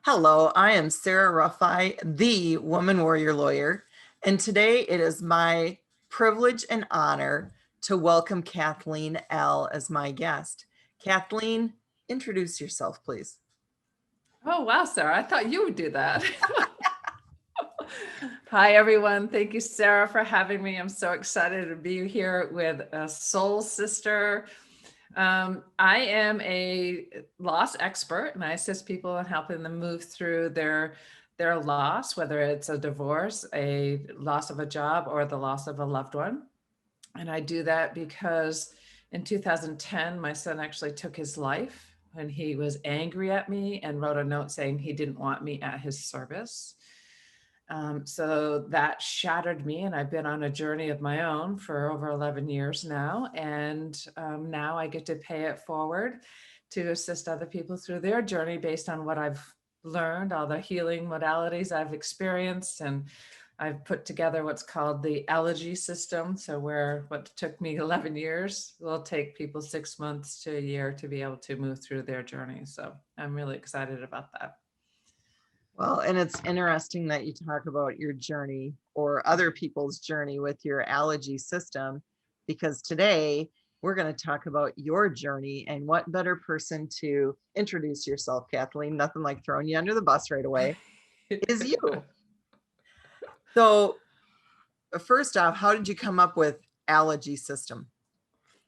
Hello, I am Sarah Ruffi, the Woman Warrior Lawyer, and today it is my privilege and honor to welcome Cathleen Elle as my guest. Kathleen, introduce yourself, please. Oh, wow, Sarah. I thought you would do that. Hi, everyone. Thank you, Sarah, for having me. I'm so excited to be here with a soul sister. I am a loss expert, and I assist people in helping them move through their loss, whether it's a divorce, a loss of a job, or the loss of a loved one. And I do that because in 2010, my son actually took his life when he was angry at me and wrote a note saying he didn't want me at his service. So that shattered me, and I've been on a journey of my own for over 11 years now. And now I get to pay it forward to assist other people through their journey based on what I've learned, all the healing modalities I've experienced. And I've put together what's called the elegy system. So where what took me 11 years will take people 6 months to a year to be able to move through their journey. So I'm really excited about that. Well, and it's interesting that you talk about your journey or other people's journey with your allergy system, because today we're going to talk about your journey, and what better person to introduce yourself, Kathleen, nothing like throwing you under the bus right away, is you. So first off, how did you come up with allergy system?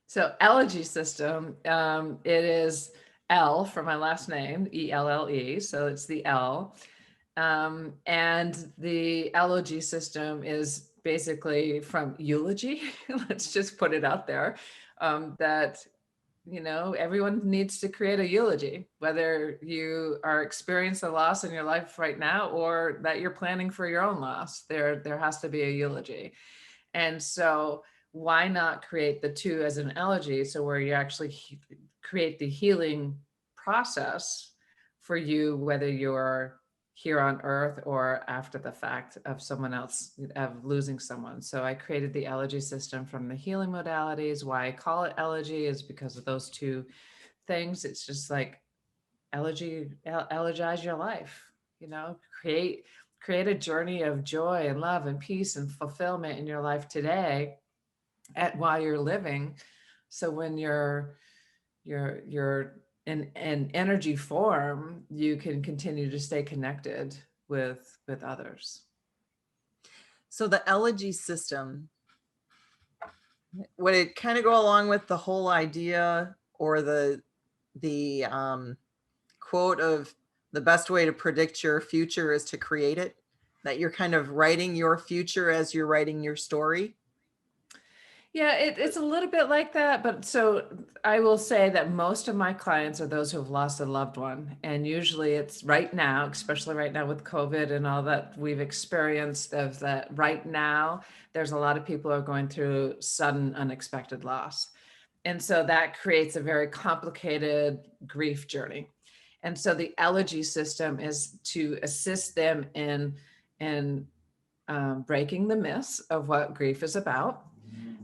So elegy system, it is L for my last name, ELLE. So it's the L. And the elegy system is basically from eulogy. Let's just put it out there, that everyone needs to create a eulogy, whether you are experiencing a loss in your life right now or that you're planning for your own loss. There has to be a eulogy. And so why not create the two as an elegy? So where you actually create the healing process for you, whether you're here on earth or after the fact of someone else, of losing someone. So I created the elegy system from the healing modalities. Why I call it elegy is because of those two things. It's just like elegize your life, create a journey of joy and love and peace and fulfillment in your life today while you're living. So when you're in energy form, you can continue to stay connected with others. So the elegy system, would it kind of go along with the whole idea or the quote of the best way to predict your future is to create it, that you're kind of writing your future as you're writing your story? Yeah, it's a little bit like that, but so I will say that most of my clients are those who have lost a loved one. And usually it's right now, especially right now with COVID and all that we've experienced, of that right now, there's a lot of people who are going through sudden, unexpected loss. And so that creates a very complicated grief journey. And so the elegy system is to assist them in breaking the myths of what grief is about,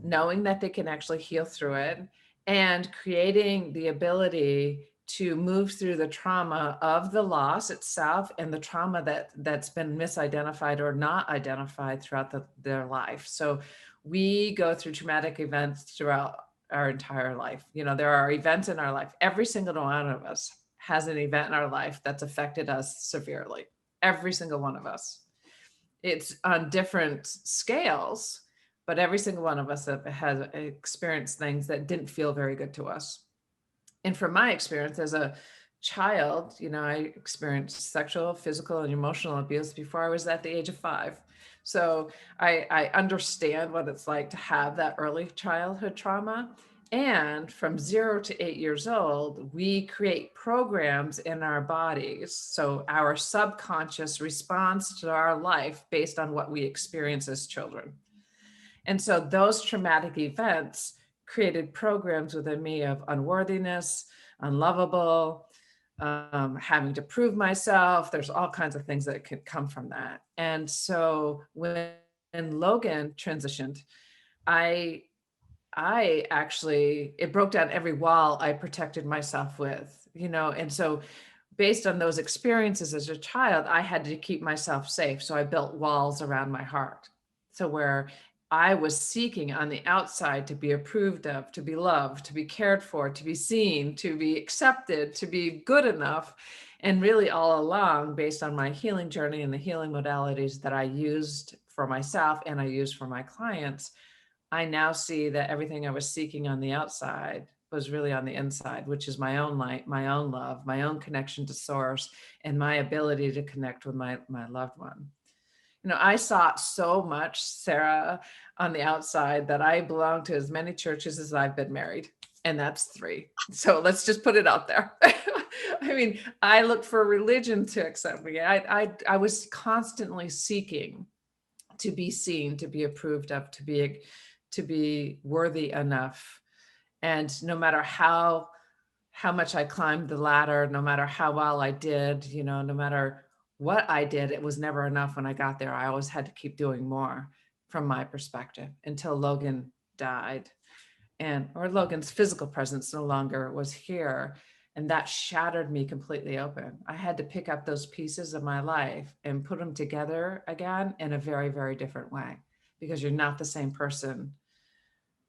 knowing that they can actually heal through it, and creating the ability to move through the trauma of the loss itself and the trauma that's been misidentified or not identified throughout their life. So we go through traumatic events throughout our entire life. There are events in our life. Every single one of us has an event in our life that's affected us severely. Every single one of us. It's on different scales, but every single one of us has experienced things that didn't feel very good to us. And from my experience as a child, I experienced sexual, physical, and emotional abuse before I was at the age of 5. So I understand what it's like to have that early childhood trauma. And from 0 to 8 years old, we create programs in our bodies. So our subconscious responds to our life based on what we experience as children. And so those traumatic events created programs within me of unworthiness, unlovable, having to prove myself. There's all kinds of things that could come from that. And so when Logan transitioned, I actually, it broke down every wall I protected myself with, and so based on those experiences as a child, I had to keep myself safe. So I built walls around my heart. So where I was seeking on the outside to be approved of, to be loved, to be cared for, to be seen, to be accepted, to be good enough. And really all along, based on my healing journey and the healing modalities that I used for myself and I used for my clients, I now see that everything I was seeking on the outside was really on the inside, which is my own light, my own love, my own connection to source, and my ability to connect with my loved one. You know, I sought so much, Sarah, on the outside that I belong to as many churches as I've been married, and that's 3. So let's just put it out there. I mean, I look for religion to accept me. I was constantly seeking to be seen, to be approved of, to be worthy enough. And no matter how much I climbed the ladder, no matter how well I did, you know, no matter what I did, it was never enough when I got there. I always had to keep doing more from my perspective until Logan died, or Logan's physical presence no longer was here. And that shattered me completely open. I had to pick up those pieces of my life and put them together again in a very, very different way, because you're not the same person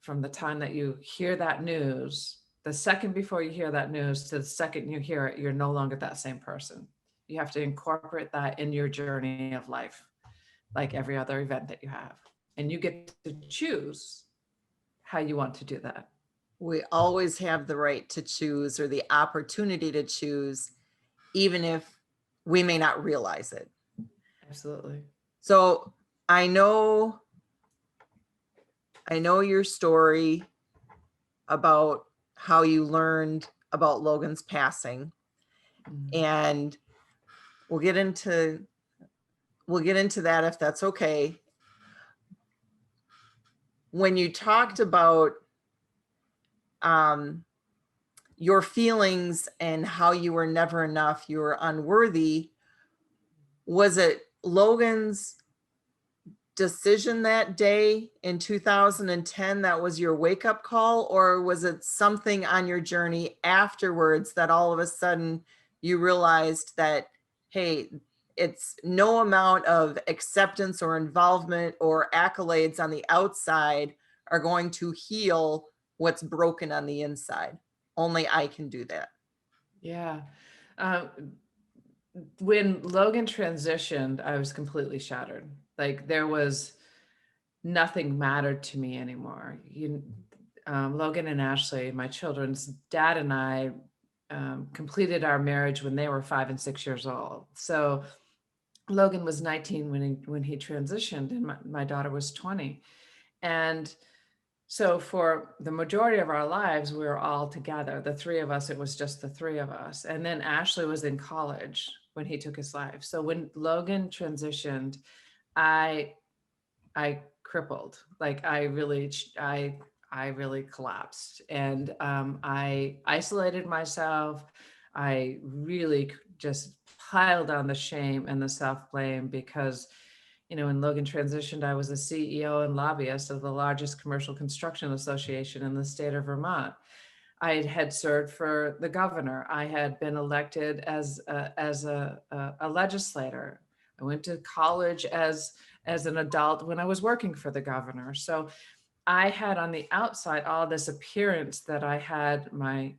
from the time that you hear that news. The second before you hear that news to the second you hear it, you're no longer that same person. You have to incorporate that in your journey of life, like every other event that you have. And you get to choose how you want to do that. We always have the right to choose, or the opportunity to choose, even if we may not realize it. Absolutely. So I know your story about how you learned about Logan's passing, and we'll get into that if that's okay. When you talked about your feelings and how you were never enough, you were unworthy, was it Logan's decision that day in 2010 that was your wake-up call, or was it something on your journey afterwards that all of a sudden you realized that, hey, it's no amount of acceptance or involvement or accolades on the outside are going to heal what's broken on the inside? Only I can do that. Yeah. When Logan transitioned, I was completely shattered. Like there was nothing mattered to me anymore. Logan and Ashley, my children's dad, and I completed our marriage when they were 5 and 6 years old. So Logan was 19 when he transitioned, and my daughter was 20. And so for the majority of our lives, we were all together. The 3 of us, it was just the 3 of us. And then Ashley was in college when he took his life. So when Logan transitioned, I crippled. Like I really collapsed, and I isolated myself. I really just piled on the shame and the self-blame because, you know, when Logan transitioned, I was a CEO and lobbyist of the largest commercial construction association in the state of Vermont. I had served for the governor. I had been elected as a legislator. I went to college as an adult when I was working for the governor. So I had on the outside all this appearance that I had my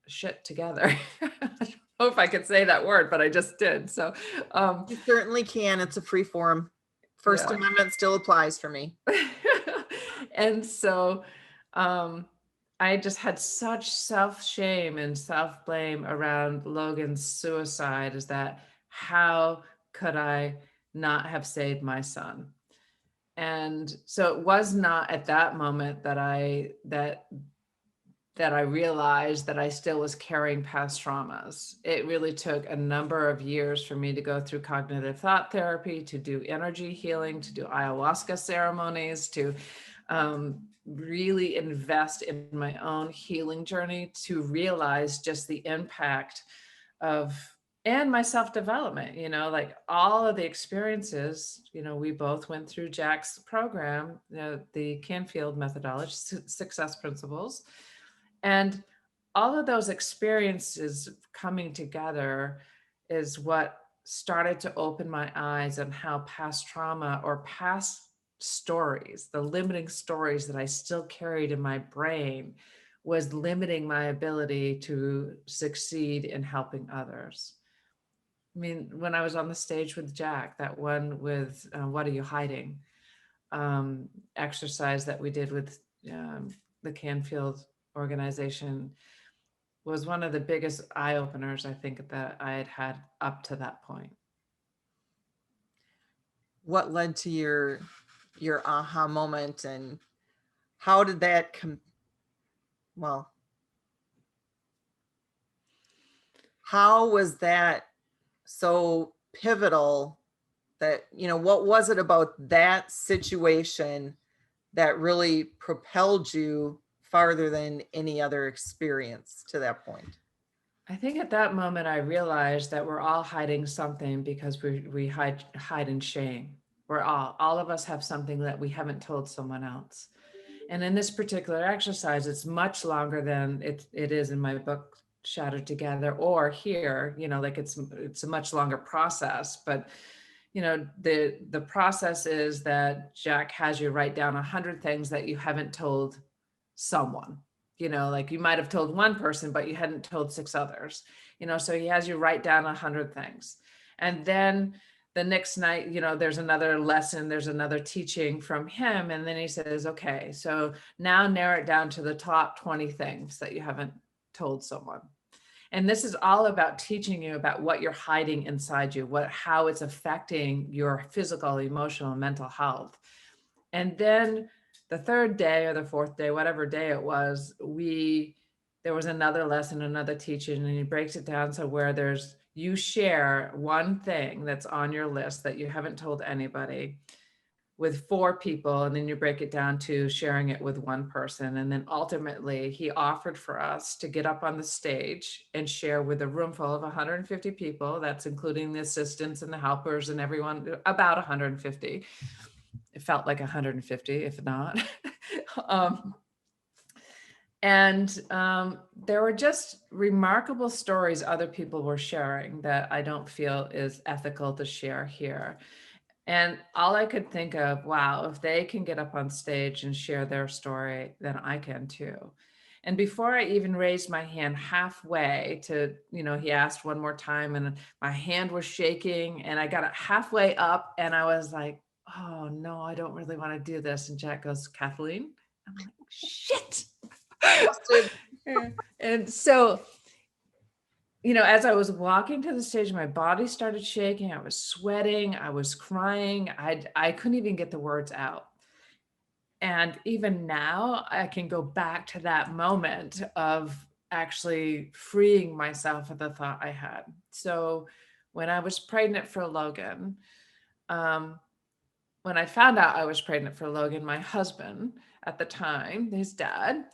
shit together. I don't know if I could say that word, but I just did. So You certainly can. It's a free form. First yeah. Amendment still applies for me. And so I just had such self-shame and self-blame around Logan's suicide, is that how could I not have saved my son? And so it was not at that moment that I realized that I still was carrying past traumas. It really took a number of years for me to go through cognitive thought therapy, to do energy healing, to do ayahuasca ceremonies, to really invest in my own healing journey, to realize just the impact of, and my self-development, you know, like all of the experiences, you know, we both went through Jack's program, the Canfield methodology, success principles. And all of those experiences coming together is what started to open my eyes on how past trauma or past stories, the limiting stories that I still carried in my brain, was limiting my ability to succeed in helping others. I mean, when I was on the stage with Jack, that one with What Are You Hiding? Exercise that we did with the Canfield organization was one of the biggest eye openers I think that I had had up to that point. What led to your aha moment, and how did that well, how was that so pivotal that, what was it about that situation that really propelled you farther than any other experience to that point? I think at that moment I realized that we're all hiding something because we hide in shame. We're all of us have something that we haven't told someone else. And in this particular exercise, it's much longer than it is in my book Shattered Together, or here, like it's a much longer process. But the process is that Jack has you write down 100 things that you haven't told someone. Like you might have told one person, but you hadn't told 6 others. So he has you write down 100 things, and then the next night, there's another lesson, there's another teaching from him. And then he says, okay, so now narrow it down to the top 20 things that you haven't told someone. And this is all about teaching you about what you're hiding inside you, how it's affecting your physical, emotional, and mental health. And then the 3rd day or the 4th day, whatever day it was, there was another lesson, another teaching, and he breaks it down. So where you share one thing that's on your list that you haven't told anybody with 4 people, and then you break it down to sharing it with 1 person. And then ultimately he offered for us to get up on the stage and share with a room full of 150 people. That's including the assistants and the helpers and everyone, about 150. It felt like 150, if not. There were just remarkable stories other people were sharing that I don't feel is ethical to share here. And all I could think of, wow, if they can get up on stage and share their story, then I can too. And before I even raised my hand halfway to, he asked one more time, and my hand was shaking, and I got it halfway up, and I was like, oh no, I don't really want to do this. And Jack goes, Kathleen? I'm like, shit. And so, as I was walking to the stage, my body started shaking. I was sweating. I was crying. I couldn't even get the words out. And even now, I can go back to that moment of actually freeing myself of the thought I had. So when I was pregnant for Logan, when I found out I was pregnant for Logan, my husband at the time, his dad,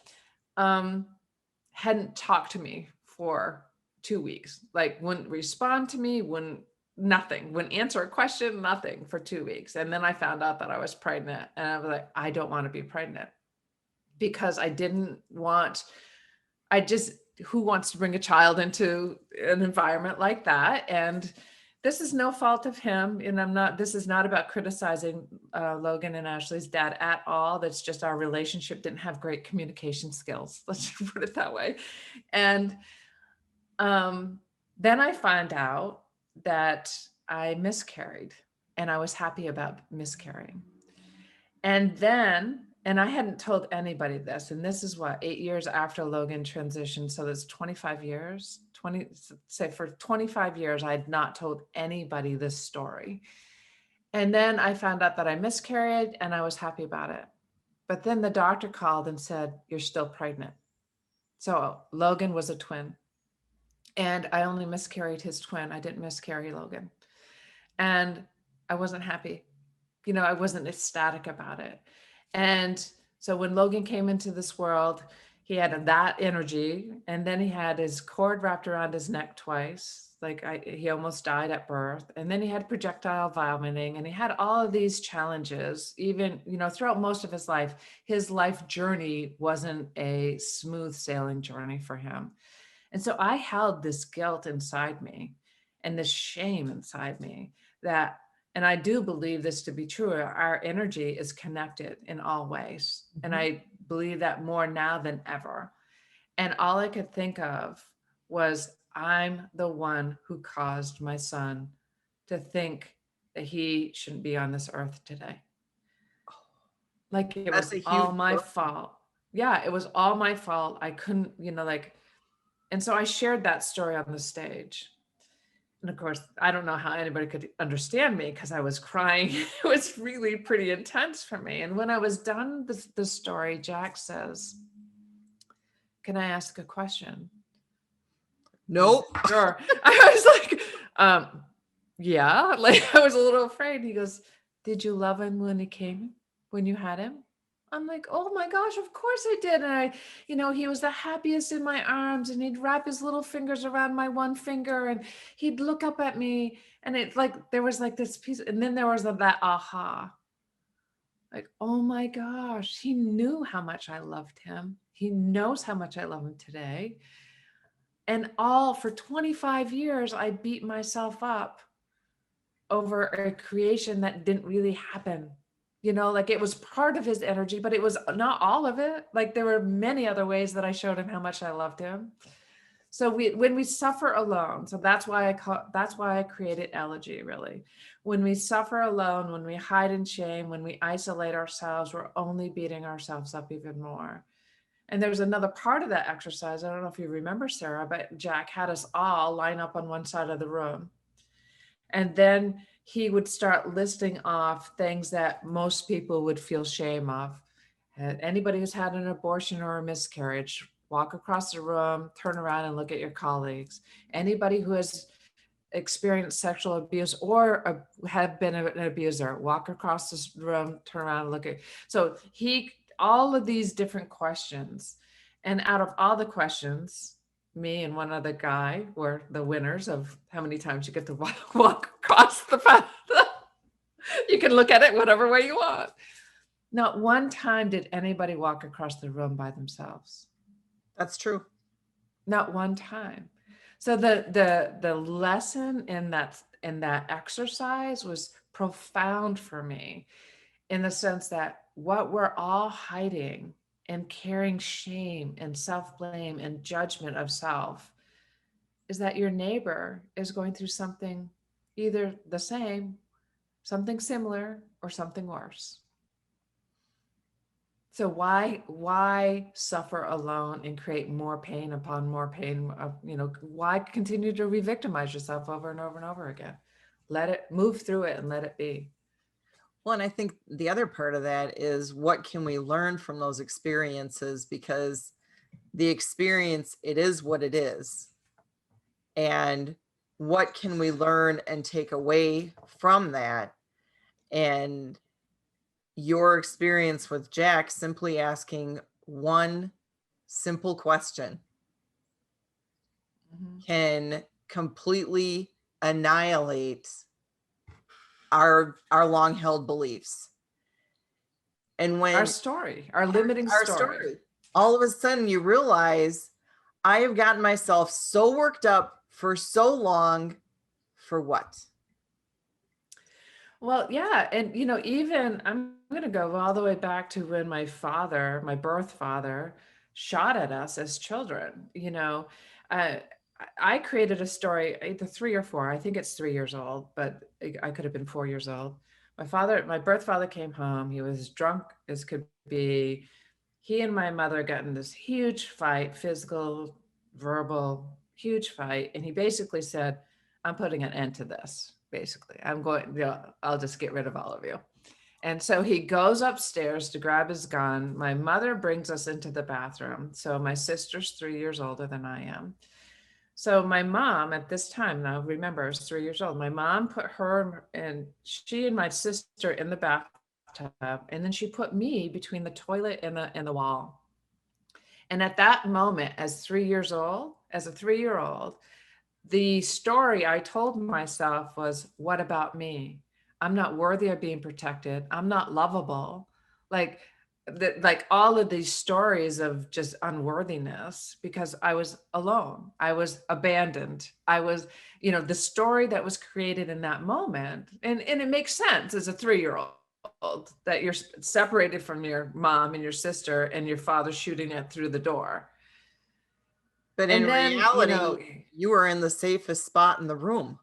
hadn't talked to me for 2 weeks, like wouldn't respond to me, wouldn't answer a question, nothing for 2 weeks. And then I found out that I was pregnant, and I was like, I don't want to be pregnant, because who wants to bring a child into an environment like that? And this is no fault of him. And this is not about criticizing Logan and Ashley's dad at all. That's just our relationship didn't have great communication skills. Let's put it that way. And then I found out that I miscarried, and I was happy about miscarrying. And I hadn't told anybody this. And this is 8 years after Logan transitioned. So that's 25 years, for 25 years, I had not told anybody this story. And then I found out that I miscarried, and I was happy about it. But then the doctor called and said, you're still pregnant. So Logan was a twin, and I only miscarried his twin. I didn't miscarry Logan. And I wasn't happy. I wasn't ecstatic about it. And so when Logan came into this world, he had that energy, and then he had his cord wrapped around his neck twice. Like he almost died at birth, and then he had projectile vomiting, and he had all of these challenges. Even, throughout most of his life journey wasn't a smooth sailing journey for him. And so I held this guilt inside me and this shame inside me and I do believe this to be true. Our energy is connected in all ways. And I believe that more now than ever. And all I could think of was, I'm the one who caused my son to think that he shouldn't be on this earth today. Like it That's was a huge all my burden. fault. Yeah, it was all my fault. I couldn't, and so I shared that story on the stage. And of course, I don't know how anybody could understand me because I was crying. It was really pretty intense for me. And when I was done the story, Jack says, "Can I ask a question?" Nope. Sure. I was like, yeah, like I was a little afraid. He goes, "Did you love him when you had him?" I'm like, "Oh my gosh, of course I did." And he was the happiest in my arms, and he'd wrap his little fingers around my one finger, and he'd look up at me, and it like, there was like this piece. And then there was that aha, like, oh my gosh, he knew how much I loved him. He knows how much I love him today. And all for 25 years, I beat myself up over a creation that didn't really happen. Like it was part of his energy, but it was not all of it. Like there were many other ways that I showed him how much I loved him. So when we suffer alone, so that's why I created Elegy, really. When we suffer alone, when we hide in shame, when we isolate ourselves, we're only beating ourselves up even more. And there was another part of that exercise. I don't know if you remember, Sarah, but Jack had us all line up on one side of the room. And then he would start listing off things that most people would feel shame of. Anybody who's had an abortion or a miscarriage, walk across the room, turn around and look at your colleagues. Anybody who has experienced sexual abuse or have been an abuser, walk across this room, turn around and look at. So all of these different questions. And out of all the questions, me and one other guy were the winners of how many times you get to walk across the path. You can look at it whatever way you want. Not one time did anybody walk across the room by themselves. That's true. Not one time. So the lesson in that exercise was profound for me, in the sense that what we're all hiding and carrying shame and self-blame and judgment of self is that your neighbor is going through something either the same, something similar, or something worse. So why suffer alone and create more pain upon more pain? Why continue to re-victimize yourself over and over and over again? Let it move through it and let it be. Well, and I think the other part of that is, what can we learn from those experiences? Because the experience, it is what it is. And what can we learn and take away from that? And your experience with Jack, simply asking one simple question can completely annihilate our long held beliefs. And when Our story, our limiting story. all of a sudden you realize, I have gotten myself so worked up for so long, for what? Well, yeah. And, even I'm going to go all the way back to when my birth father, shot at us as children. I created a story, either 3 or 4. I think it's 3 years old, but I could have been 4 years old. My birth father came home. He was drunk as could be. He and my mother got in this huge fight, physical, verbal, huge fight. And he basically said, "I'm putting an end to this. Basically, I'll just get rid of all of you." And so he goes upstairs to grab his gun. My mother brings us into the bathroom. So my sister's 3 years older than I am. So my mom at this time, now remember, I was 3 years old. My mom put she and my sister in the bathtub, and then she put me between the toilet and the wall. And at that moment, as a 3-year-old, the story I told myself was, what about me? I'm not worthy of being protected. I'm not lovable. Like, like all of these stories of just unworthiness because I was alone. I was abandoned. I was, the story that was created in that moment. And it makes sense as a 3-year-old that you're separated from your mom and your sister and your father shooting it through the door. But in And then, reality, you were in the safest spot in the room.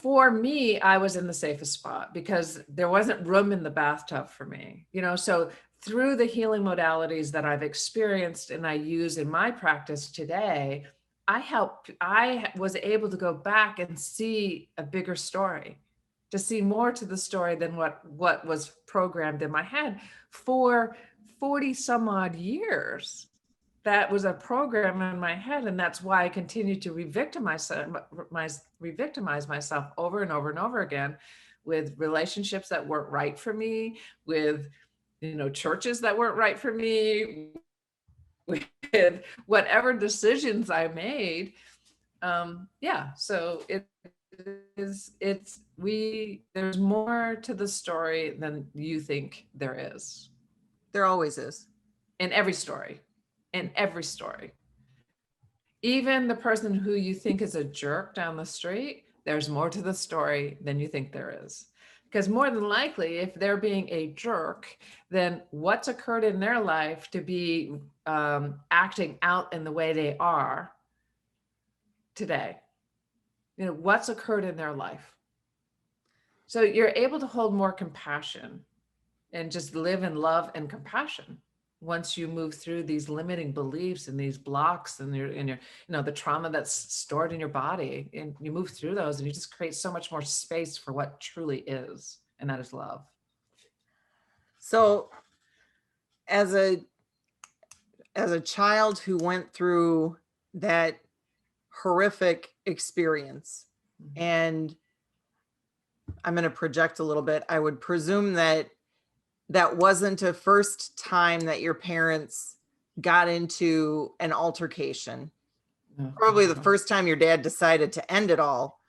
for me, I was in the safest spot because there wasn't room in the bathtub for me, so through the healing modalities that I've experienced and I use in my practice today, I was able to go back and see a bigger story, to see more to the story than what was programmed in my head for 40 some odd years. That was a program in my head, and that's why I continue to re-victimize myself over and over and over again with relationships that weren't right for me, with churches that weren't right for me, with whatever decisions I made. So there's more to the story than you think there is. There always is. In every story. Even the person who you think is a jerk down the street, there's more to the story than you think there is. Because more than likely, if they're being a jerk, then what's occurred in their life to be acting out in the way they are today? What's occurred in their life? So you're able to hold more compassion and just live in love and compassion once you move through these limiting beliefs and these blocks and your the trauma that's stored in your body, and you move through those and you just create so much more space for what truly is, and that is love. So as a child who went through that horrific experience, and I'm going to project a little bit, I would presume that wasn't a first time that your parents got into an altercation. No. Probably the first time your dad decided to end it all,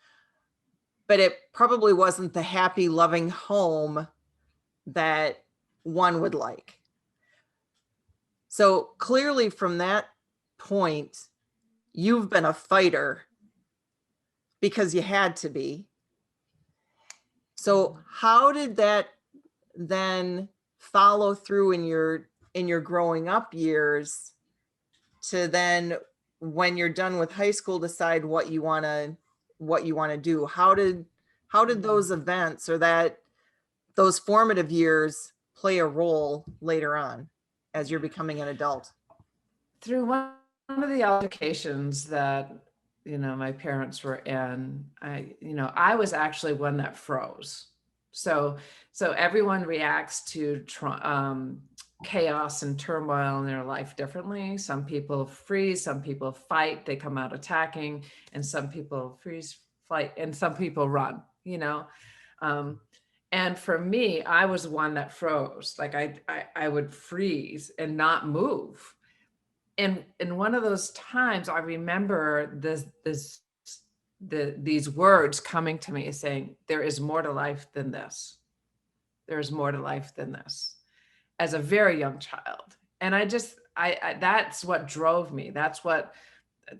but it probably wasn't the happy, loving home that one would like. So clearly from that point, you've been a fighter because you had to be. So how did that then follow through in your growing up years to then, when you're done with high school, decide what you want to do? How did those events or those formative years play a role later on as you're becoming an adult? Through one of the altercations that my parents were in, I was actually one that froze. So everyone reacts to chaos and turmoil in their life differently. Some people freeze, some people fight, they come out attacking, and some people freeze, fight, and some people run, and for me, I was one that froze. Like I would freeze and not move. And in one of those times, I remember these words coming to me saying, there is more to life than this. There is more to life than this, as a very young child. And I that's what drove me.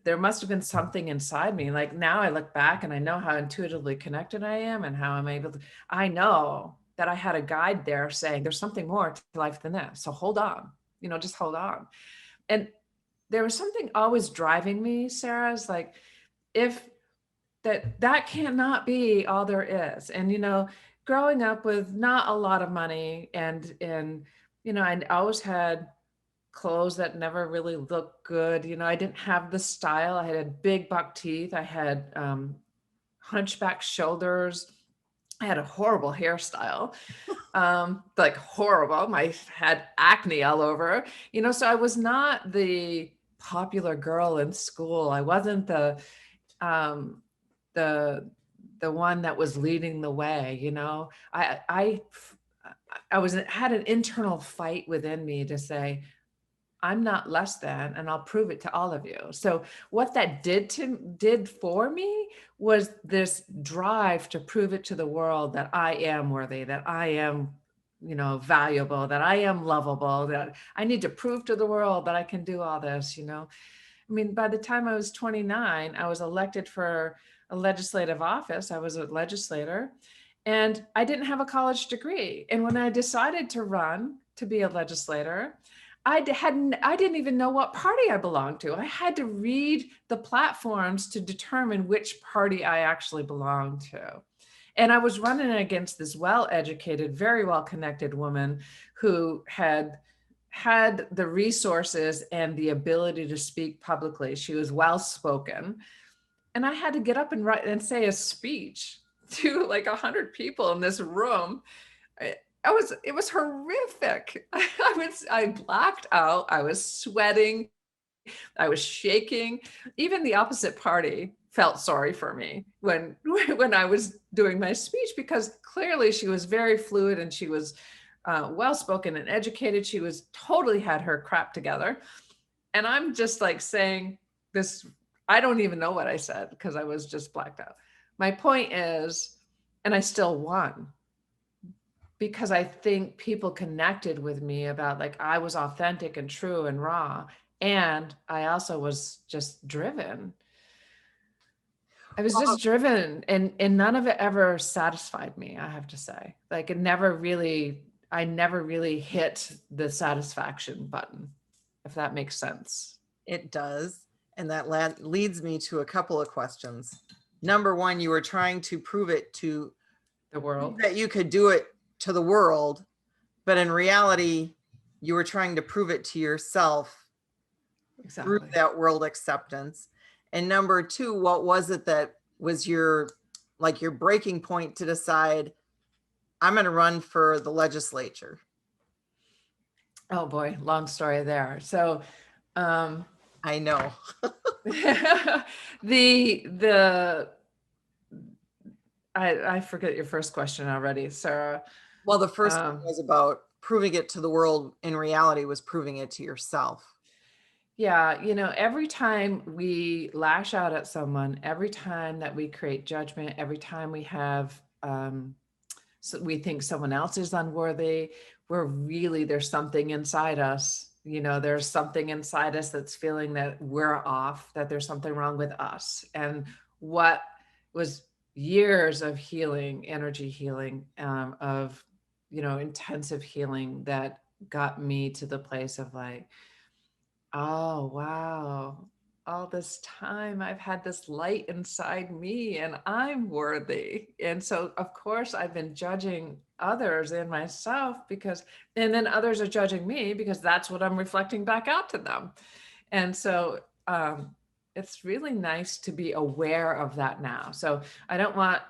There must have been something inside me. Like now I look back and I know how intuitively connected I am and how I'm able to, I know that I had a guide there saying there's something more to life than this. So hold on, just hold on. And there was something always driving me, Sarah, is like, if that cannot be all there is. And, growing up with not a lot of money and I always had clothes that never really looked good. I didn't have the style. I had big buck teeth. I had hunchback shoulders. I had a horrible hairstyle, like horrible. I had acne all over, so I was not the popular girl in school. I wasn't the one that was leading the way. I had an internal fight within me to say, I'm not less than, and I'll prove it to all of you. So what that did for me was this drive to prove it to the world that I am worthy, that I am, valuable, that I am lovable, that I need to prove to the world that I can do all this. I mean, by the time I was 29, I was elected for a legislative office. I was a legislator and I didn't have a college degree. And when I decided to run to be a legislator, I didn't even know what party I belonged to. I had to read the platforms to determine which party I actually belonged to. And I was running against this well-educated, very well-connected woman who had the resources and the ability to speak publicly. She was well-spoken. And I had to get up and write and say a speech to like 100 people in this room. It was horrific. I blacked out. I was sweating. I was shaking. Even the opposite party felt sorry for me when I was doing my speech, because clearly she was very fluid and she was well-spoken and educated. She was totally had her crap together. And I'm just like saying this, I don't even know what I said because I was just blacked out. My point is, and I still won because I think people connected with me about like, I was authentic and true and raw. And I also was just driven. I was just driven, and none of it ever satisfied me, I have to say. Like I never really hit the satisfaction button, if that makes sense. It does. And that leads me to a couple of questions. Number one, you were trying to prove it to The world. that you could do it to the world, but in reality, you were trying to prove it to yourself Exactly. through that world acceptance. And number two, what was it that was your breaking point to decide I'm going to run for the legislature? Oh boy, long story there. So I know. I forget your first question already, Sarah. Well, the first one was about proving it to the world. In reality, was proving it to yourself. Yeah, every time we lash out at someone, every time that we create judgment, every time we have, so we think someone else is unworthy, there's something inside us, there's something inside us that's feeling that we're off, that there's something wrong with us. And what was years of healing, energy healing, of, intensive healing that got me to the place of like, oh, wow. All this time I've had this light inside me and I'm worthy. And so, of course, I've been judging others and myself and then others are judging me because that's what I'm reflecting back out to them. And so, it's really nice to be aware of that now. So I don't want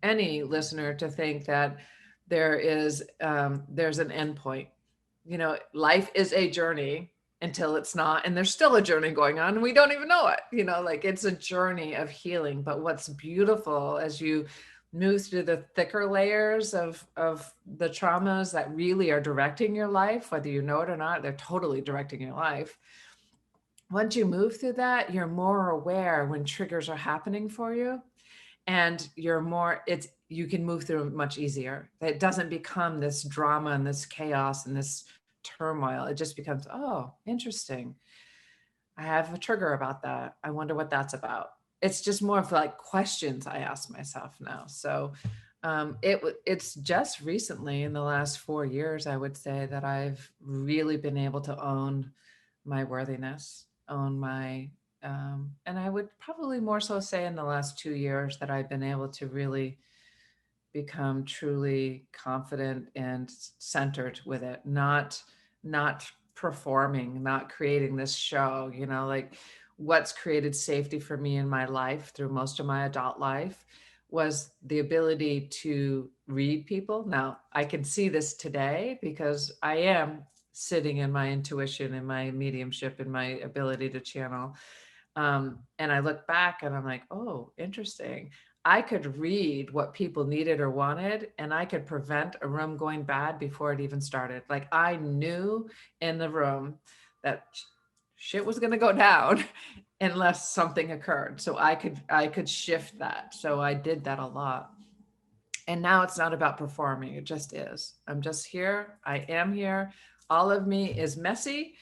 any listener to think that there's an end point. Life is a journey until it's not, and there's still a journey going on and we don't even know it. Like it's a journey of healing. But what's beautiful as you move through the thicker layers of the traumas that really are directing your life, whether you know it or not, they're totally directing your life. Once you move through that, you're more aware when triggers are happening for you, and you can move through it much easier. It doesn't become this drama and this chaos and this turmoil. It just becomes, oh, interesting. I have a trigger about that. I wonder what that's about. It's just more of like questions I ask myself now. So it's just recently in the last 4 years, I would say, that I've really been able to own my worthiness, own my, and I would probably more so say in the last 2 years that I've been able to really become truly confident and centered with it, not performing, not creating this show. Like what's created safety for me in my life through most of my adult life was the ability to read people. Now I can see this today because I am sitting in my intuition and my mediumship and my ability to channel. And I look back and I'm like, oh, interesting. I could read what people needed or wanted, and I could prevent a room going bad before it even started. Like I knew in the room that shit was going to go down unless something occurred. So I could shift that. So I did that a lot. And now it's not about performing. It just is. I'm just here. I am here. All of me is messy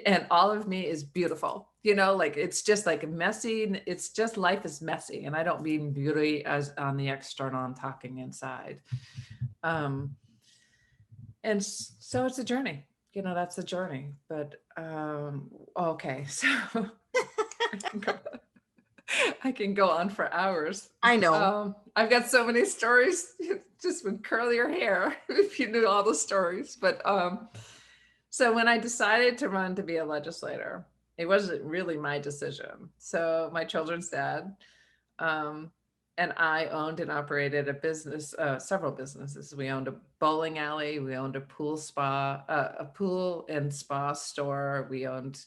and all of me is beautiful. Like it's just like messy. It's just life is messy. And I don't mean beauty as on the external. I'm talking inside. And so it's a journey. That's the journey. But okay, so I can go on for hours. I know. I've got so many stories. Just would curl your hair if you knew all the stories. But so when I decided to run to be a legislator, it wasn't really my decision. So my children's dad and I owned and operated a business, several businesses. We owned a bowling alley. We owned a pool and spa store. We owned,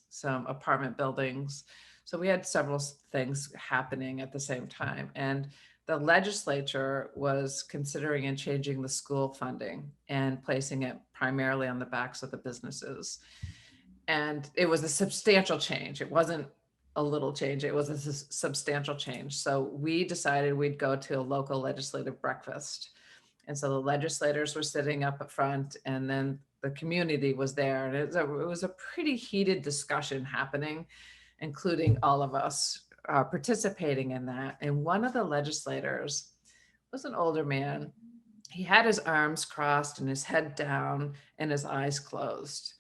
some apartment buildings. So we had several things happening at the same time. And the legislature was considering and changing the school funding and placing it primarily on the backs of the businesses. And it was a substantial change. It wasn't a little change. It was a substantial change. So we decided we'd go to a local legislative breakfast. And so the legislators were sitting up at front, and then the community was there. And it was a pretty heated discussion happening, including all of us participating in that. And one of the legislators was an older man. He had his arms crossed and his head down and his eyes closed.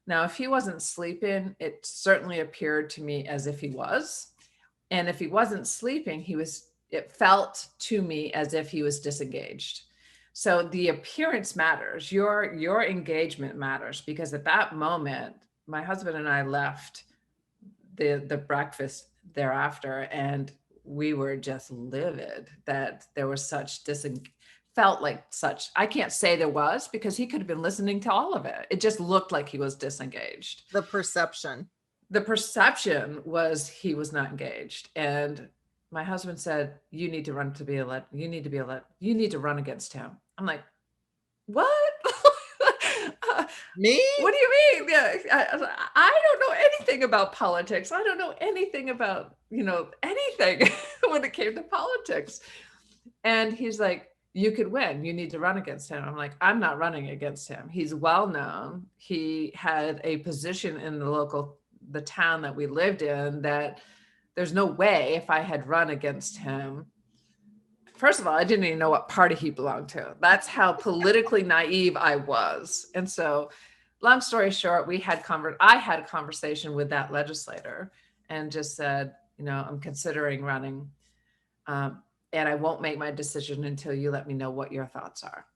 Now, if he wasn't sleeping, it certainly appeared to me as if he was. And if he wasn't sleeping, it felt to me as if he was disengaged. So the appearance matters. Your engagement matters, because at that moment, my husband and I left the breakfast thereafter, and we were just livid that there was such felt like such, I can't say there was, because he could have been listening to all of it. It just looked like he was disengaged. The perception was he was not engaged. And my husband said, you need to run against him. I'm like, what? Me? What do you mean? Yeah, I don't know anything about politics. I don't know anything about, anything when it came to politics. And he's like, you could win. You need to run against him. I'm like, I'm not running against him. He's well known. He had a position in the town that we lived in, that there's no way if I had run against him. First of all, I didn't even know what party he belonged to. That's how politically naive I was. And so, long story short, I had a conversation with that legislator and just said, I'm considering running. And I won't make my decision until you let me know what your thoughts are.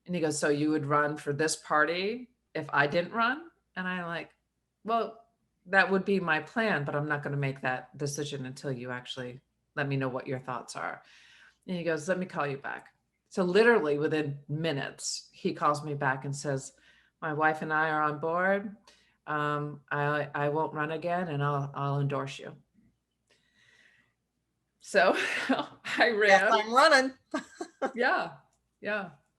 And he goes, so you would run for this party if I didn't run? And I'm like, well, that would be my plan, but I'm not going to make that decision until you actually let me know what your thoughts are. And he goes, let me call you back. So literally within minutes, he calls me back and says, my wife and I are on board. I won't run again, and I'll endorse you. So I ran. Yes, I'm running. Yeah.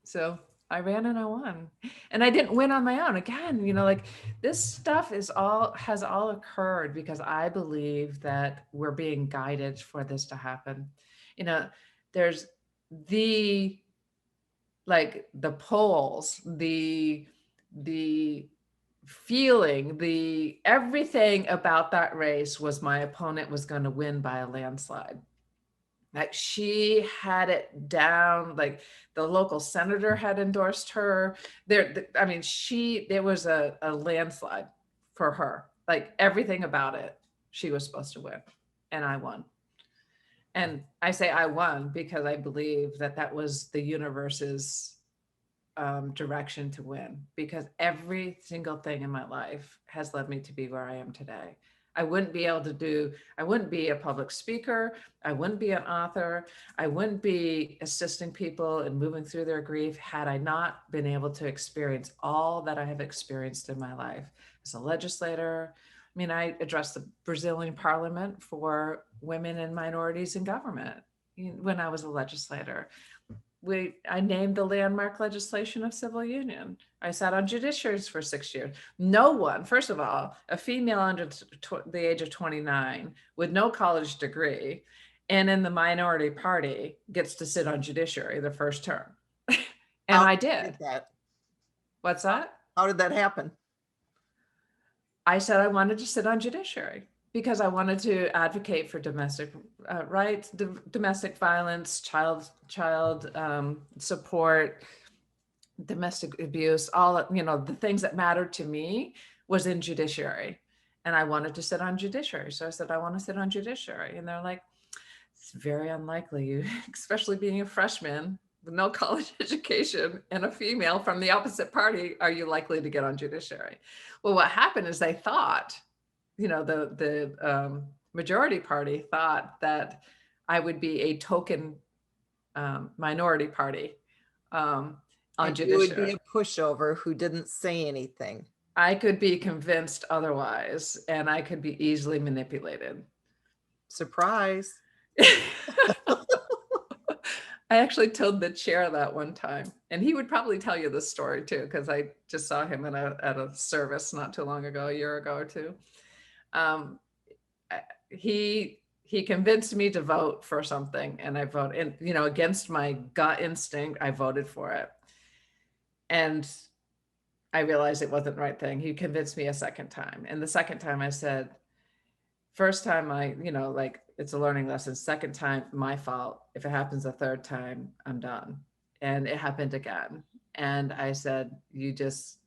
So I ran and I won. And I didn't win on my own. Again, like this stuff has all occurred because I believe that we're being guided for this to happen. There's the polls, the feeling, everything about that race was my opponent was going to win by a landslide. Like she had it down, like the local senator had endorsed her. There was a landslide for her. Like everything about it, she was supposed to win, and I won. And I say I won because I believe that was the universe's direction to win, because every single thing in my life has led me to be where I am today. I wouldn't be a public speaker. I wouldn't be an author. I wouldn't be assisting people and moving through their grief had I not been able to experience all that I have experienced in my life as a legislator. I addressed the Brazilian parliament for women and minorities in government when I was a legislator. I named the landmark legislation of civil union. I sat on judiciaries for 6 years. No one, first of all, a female under the age of 29 with no college degree and in the minority party gets to sit on judiciary the first term. And I did. That? What's that? How did that happen? I said I wanted to sit on judiciary because I wanted to advocate for domestic rights, domestic violence, child support, domestic abuse, all, you know, the things that mattered to me was in judiciary. And I wanted to sit on judiciary. So I said, I want to sit on judiciary. And they're like, it's very unlikely, you, especially being a freshman with no college education and a female from the opposite party, are you likely to get on judiciary? Well, what happened is they thought, you know, the majority party thought that I would be a token minority party on judiciary. You would be a pushover who didn't say anything. I could be convinced otherwise, and I could be easily manipulated. Surprise. I actually told the chair that one time, and he would probably tell you this story too, because I just saw him at a service not too long ago, a year ago or two. He convinced me to vote for something, and I voted, and you know, against my gut instinct, I voted for it. And I realized it wasn't the right thing. He convinced me a second time, and the second time I said, first time I, you know, like, it's a learning lesson. Second time, my fault. If it happens a third time, I'm done. And it happened again. And I said, you just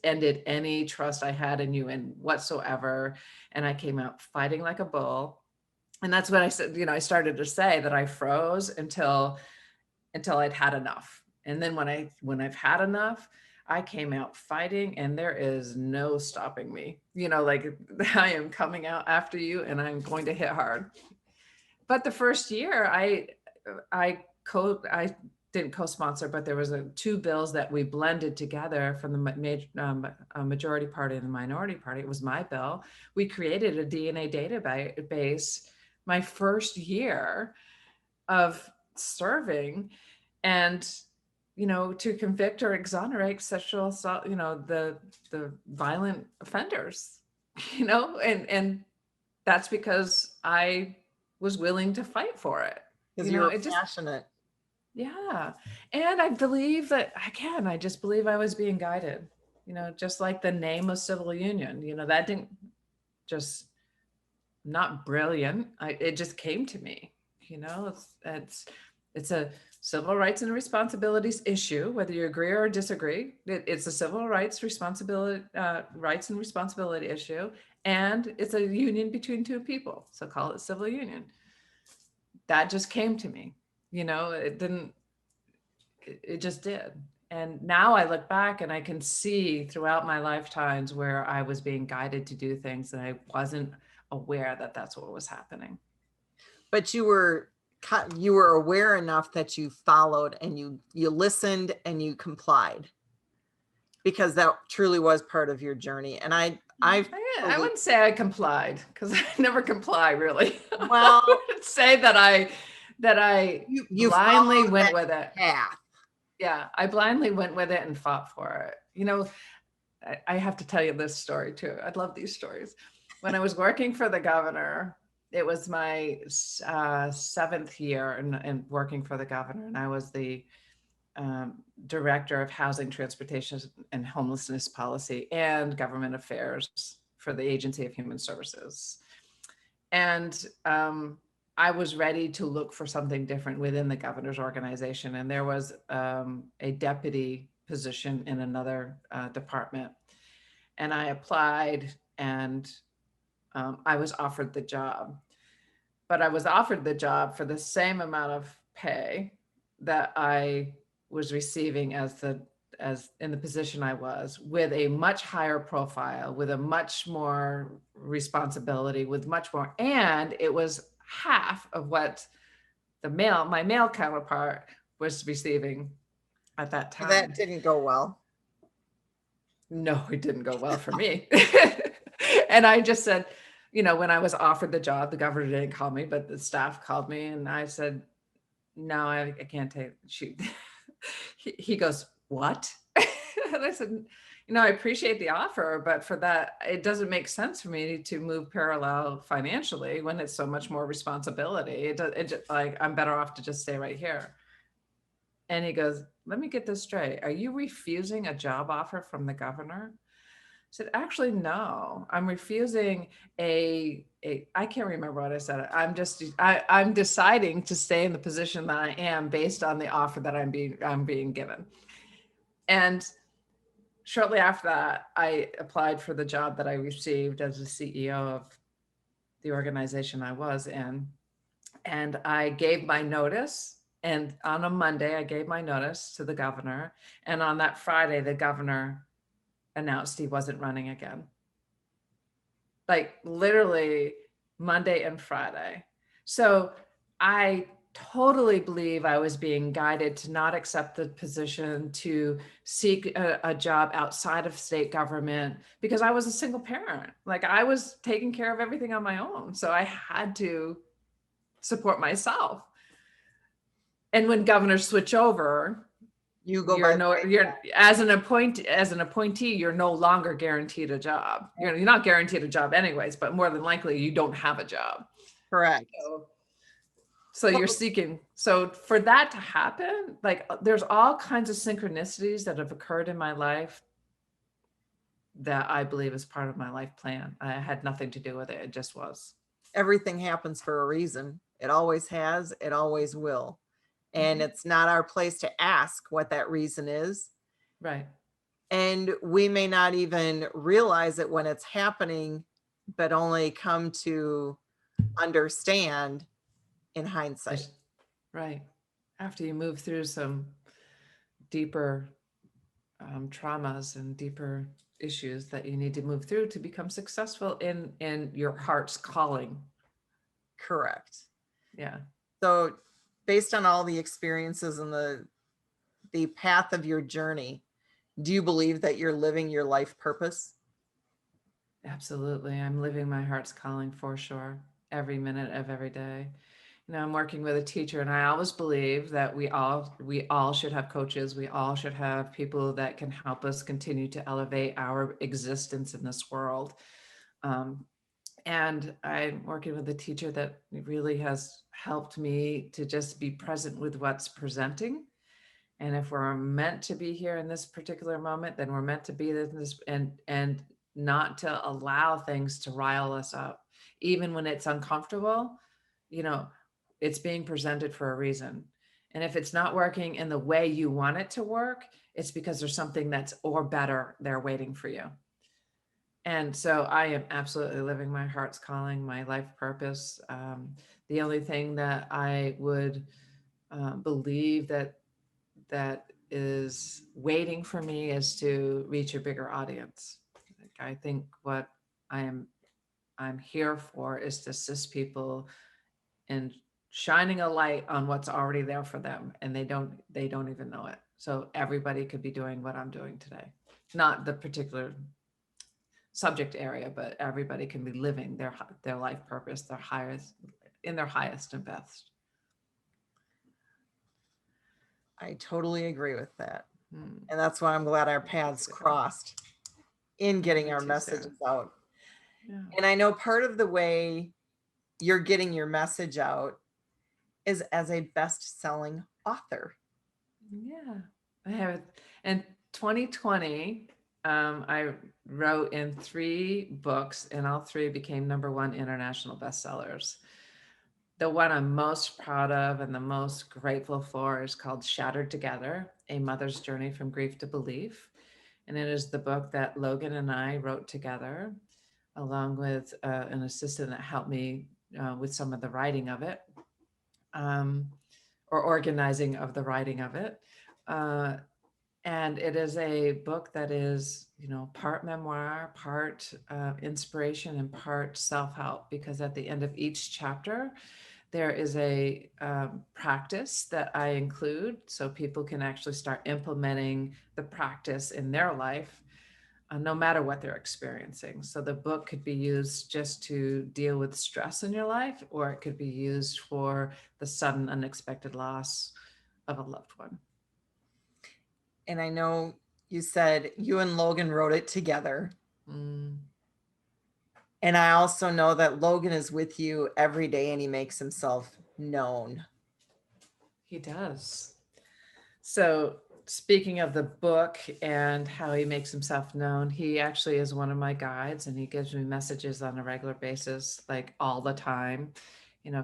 ended any trust I had in you and whatsoever. And I came out fighting like a bull. And that's when I said, you know, I started to say that I froze until I'd had enough. And then when I've had enough, I came out fighting, and there is no stopping me. You know, like, I am coming out after you, and I'm going to hit hard. But the first year, I didn't co-sponsor, but there was 2 bills that we blended together from the majority party and the minority party. It was my bill. We created a DNA database my first year of serving, and you know, to convict or exonerate sexual assault, you know, the violent offenders, you know, and that's because I was willing to fight for it. Because you were passionate. Yeah. And I believe that, again, I just believe I was being guided, you know, just like the name of civil union, you know, that didn't just, not brilliant. It just came to me, you know, it's a civil rights and responsibilities issue, whether you agree or disagree. It's a civil rights and responsibility issue, and it's a union between 2 people. So call it civil union. That just came to me, you know, it just did. And now I look back and I can see throughout my lifetimes where I was being guided to do things and I wasn't aware that that's what was happening. But you were aware enough that you followed and you listened and you complied, because that truly was part of your journey. And I wouldn't say I complied, because I never comply really. Well, I would say that I you blindly went with it. Path. Yeah, I blindly went with it and fought for it. You know, I have to tell you this story too. I love these stories. When I was working for the governor, it was my 7th year in working for the governor, and I was the director of housing, transportation, and homelessness policy and government affairs for the Agency of Human Services. And I was ready to look for something different within the governor's organization. And there was a deputy position in another department. And I applied, and I was offered the job. But I was offered the job for the same amount of pay that I was receiving as in the position I was, with a much higher profile, with a much more responsibility, with much more, and it was half of what my male counterpart was receiving at that time. That didn't go well. No, it didn't go well for me. And I just said, you know, when I was offered the job, the governor didn't call me, but the staff called me, and I said, no, I can't take, shoot. He goes, what? And I said, I appreciate the offer, but for that, it doesn't make sense for me to move parallel financially when it's so much more responsibility. Like, I'm better off to just stay right here. And he goes, let me get this straight. Are you refusing a job offer from the governor? I said, actually, no, I'm refusing I can't remember what I said. I'm deciding to stay in the position that I am based on the offer that I'm being given. And shortly after that, I applied for the job that I received as the CEO of the organization I was in. And I gave my notice. And on a Monday, I gave my notice to the governor. And on that Friday, the governor announced he wasn't running again. Like literally Monday and Friday. So I totally believe I was being guided to not accept the position, to seek a job outside of state government, because I was a single parent. Like, I was taking care of everything on my own. So I had to support myself. And when governors switch over, You go by you're as an appointee, you're no longer guaranteed a job. You're not guaranteed a job anyways, but more than likely you don't have a job. correct. So you're seeking. So for that to happen, like, there's all kinds of synchronicities that have occurred in my life that I believe is part of my life plan. I had nothing to do with it. It just was. Everything happens for a reason. It always has, it always will. And it's not our place to ask what that reason is. Right. And we may not even realize it when it's happening, but only come to understand in hindsight. Right. After you move through some deeper traumas and deeper issues that you need to move through to become successful in your heart's calling. Correct. Yeah. So based on all the experiences and the path of your journey, do you believe that you're living your life purpose? Absolutely. I'm living my heart's calling for sure, every minute of every day. I'm working with a teacher, and I always believe that we all should have coaches. We all should have people that can help us continue to elevate our existence in this world. And I'm working with a teacher that really has helped me to just be present with what's presenting. And if we're meant to be here in this particular moment, then we're meant to be this, and not to allow things to rile us up, even when it's uncomfortable. It's being presented for a reason. And if it's not working in the way you want it to work, it's because there's something that's or better there waiting for you. And so I am absolutely living my heart's calling, my life purpose. The only thing that I would believe that is waiting for me is to reach a bigger audience. I think what I'm here for is to assist people in shining a light on what's already there for them, and they don't even know it. So everybody could be doing what I'm doing today, not the particular subject area, but everybody can be living their life purpose, their highest and best. I totally agree with that. And that's why I'm glad our paths crossed in getting our messages out. Yeah. And I know part of the way you're getting your message out is as a best-selling author. Yeah, I have it. In 2020, I wrote in 3 books, and all 3 became #1 international bestsellers. The one I'm most proud of and the most grateful for is called Shattered Together, A Mother's Journey from Grief to Belief. And it is the book that Logan and I wrote together, along with an assistant that helped me with some of the writing of it, or organizing of the writing of it. And it is a book that is, part memoir, part inspiration, and part self-help, because at the end of each chapter, there is a practice that I include so people can actually start implementing the practice in their life. no matter what they're experiencing. So the book could be used just to deal with stress in your life, or it could be used for the sudden unexpected loss of a loved one. And I know you said you and Logan wrote it together. Mm. And I also know that Logan is with you every day and he makes himself known. He does. So speaking of the book and how he makes himself known, he actually is one of my guides, and he gives me messages on a regular basis, like all the time,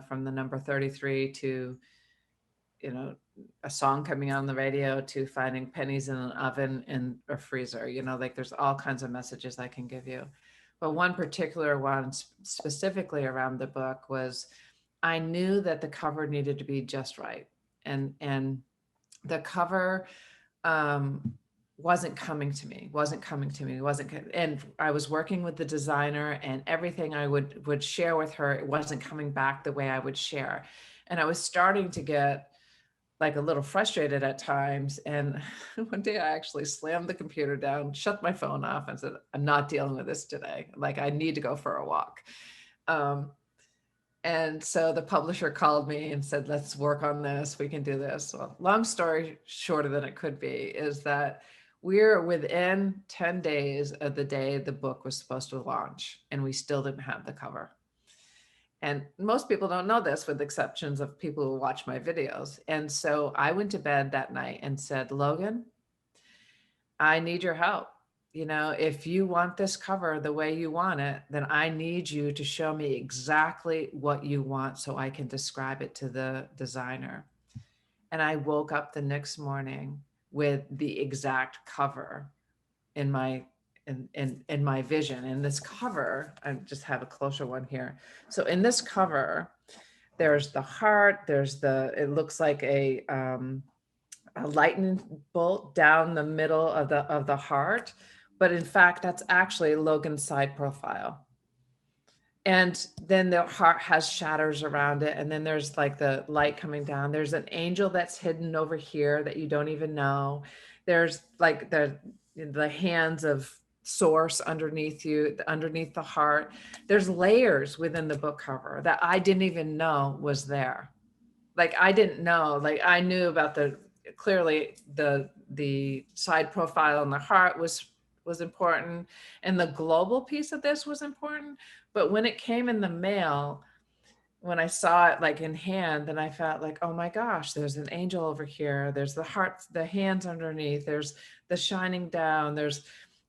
from the number 33 to, a song coming on the radio to finding pennies in an oven in a freezer, like there's all kinds of messages I can give you. But one particular one specifically around the book was, I knew that the cover needed to be just right. And the cover wasn't coming to me, and I was working with the designer, and everything I would share with her, it wasn't coming back the way I would share. And I was starting to get like a little frustrated at times. And one day I actually slammed the computer down, shut my phone off, and said, I'm not dealing with this today. Like, I need to go for a walk. And so the publisher called me and said, let's work on this. We can do this. Well, long story shorter than it could be is that we're within 10 days of the day the book was supposed to launch, and we still didn't have the cover. And most people don't know this, with exceptions of people who watch my videos. And so I went to bed that night and said, Logan, I need your help. If you want this cover the way you want it, then I need you to show me exactly what you want so I can describe it to the designer. And I woke up the next morning with the exact cover in my vision. And this cover, I just have a closer one here. So in this cover, there's the heart, it looks like a lightning bolt down the middle of the heart. But in fact, that's actually Logan's side profile. And then the heart has shadows around it. And then there's like the light coming down. There's an angel that's hidden over here that you don't even know. There's like the hands of source underneath you, underneath the heart. There's layers within the book cover that I didn't even know was there. Like, I didn't know, like I knew about clearly the side profile and the heart was important, and the global piece of this was important. But when it came in the mail, when I saw it like in hand, then I felt like, oh my gosh, there's an angel over here, there's the heart, the hands underneath, there's the shining down, there's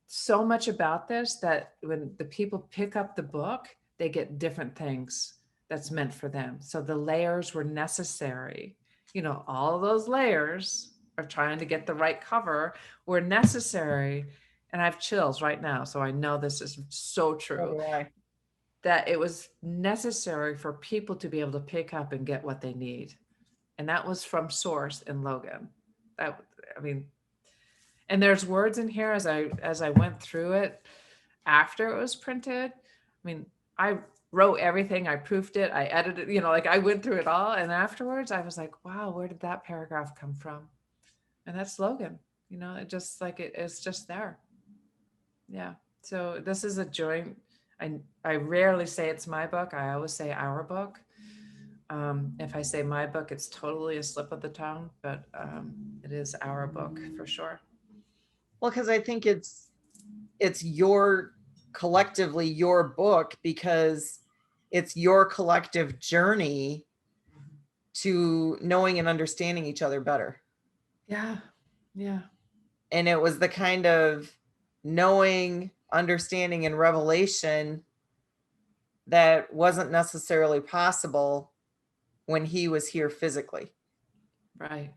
so much about this that when the people pick up the book, they get different things that's meant for them. So the layers were necessary. All of those layers of trying to get the right cover were necessary. And I have chills right now. So I know this is so true, that it was necessary for people to be able to pick up and get what they need. And that was from source in Logan. And there's words in here as I went through it after it was printed. I wrote everything, I proofed it, I edited, like I went through it all. And afterwards I was like, wow, where did that paragraph come from? And that's Logan. It just like, it's just there. Yeah. So this is a joint. I rarely say it's my book. I always say our book. If I say my book, it's totally a slip of the tongue, but it is our book for sure. Well, because I think it's collectively your book, because it's your collective journey to knowing and understanding each other better. Yeah. Yeah. And it was the kind of knowing, understanding, and revelation that wasn't necessarily possible when he was here physically. Right.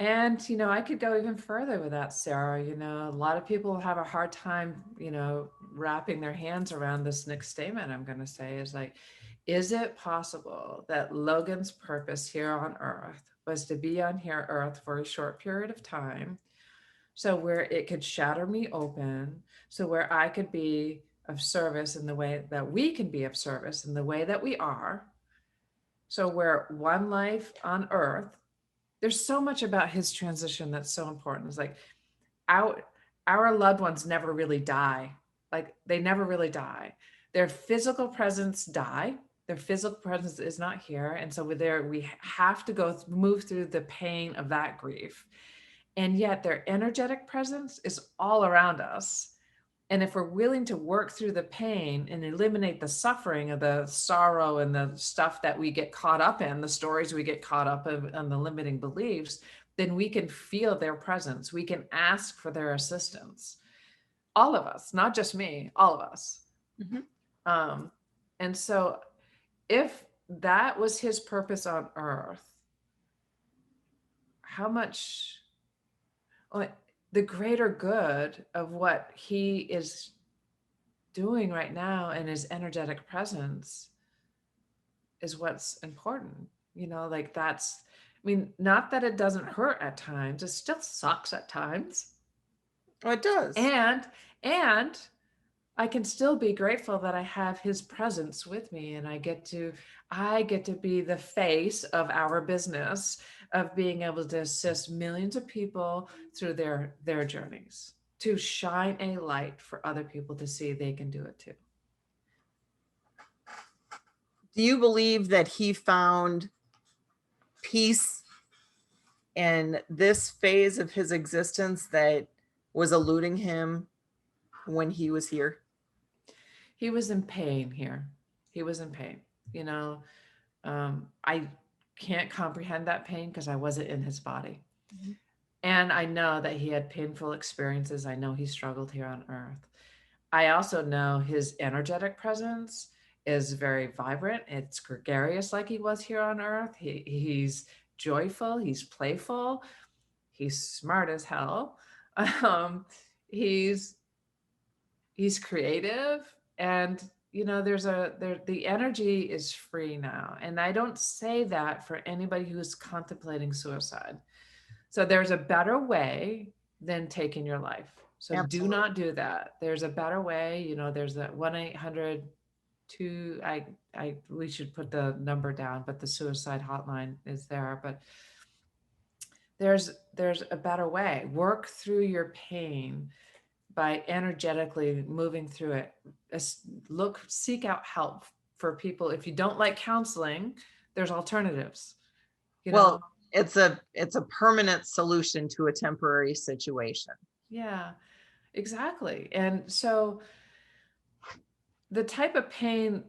And, I could go even further with that, Sarah. A lot of people have a hard time, wrapping their hands around this next statement I'm going to say is like, is it possible that Logan's purpose here on earth was to be on here earth for a short period of time, so where it could shatter me open, so where I could be of service in the way that we can be of service in the way that we are, so where one life on earth, there's so much about his transition that's so important. It's like our loved ones never really die. Like they never really die. Their physical presence die. Their physical presence is not here. And so we have to move through the pain of that grief. And yet their energetic presence is all around us. And if we're willing to work through the pain and eliminate the suffering of the sorrow and the stuff that we get caught up in, the stories we get caught up in, and the limiting beliefs, then we can feel their presence. We can ask for their assistance. All of us, not just me, all of us. Mm-hmm. And so if that was his purpose on earth, how much, the greater good of what he is doing right now in his energetic presence is what's important. Like that's, not that it doesn't hurt at times. It still sucks at times. Oh, it does. And I can still be grateful that I have his presence with me, and I get to be the face of our business of being able to assist millions of people through their journeys, to shine a light for other people to see they can do it too. Do you believe that he found peace in this phase of his existence that was eluding him when he was here? He was in pain here. He was in pain. I can't comprehend that pain because I wasn't in his body. Mm-hmm. And I know that he had painful experiences. I know he struggled here on earth. I also know his energetic presence is very vibrant. It's gregarious like he was here on earth. He's joyful. He's playful. He's smart as hell. He's creative. And the energy is free now. And I don't say that for anybody who's contemplating suicide. So there's a better way than taking your life. So Absolutely. Do not do that. There's a better way. There's that 1-800 we should put the number down, but the suicide hotline is there. But there's a better way. Work through your pain by energetically moving through it. Seek out help for people. If you don't like counseling, there's alternatives. Well, it's a permanent solution to a temporary situation. Yeah, exactly. And so the type of pain,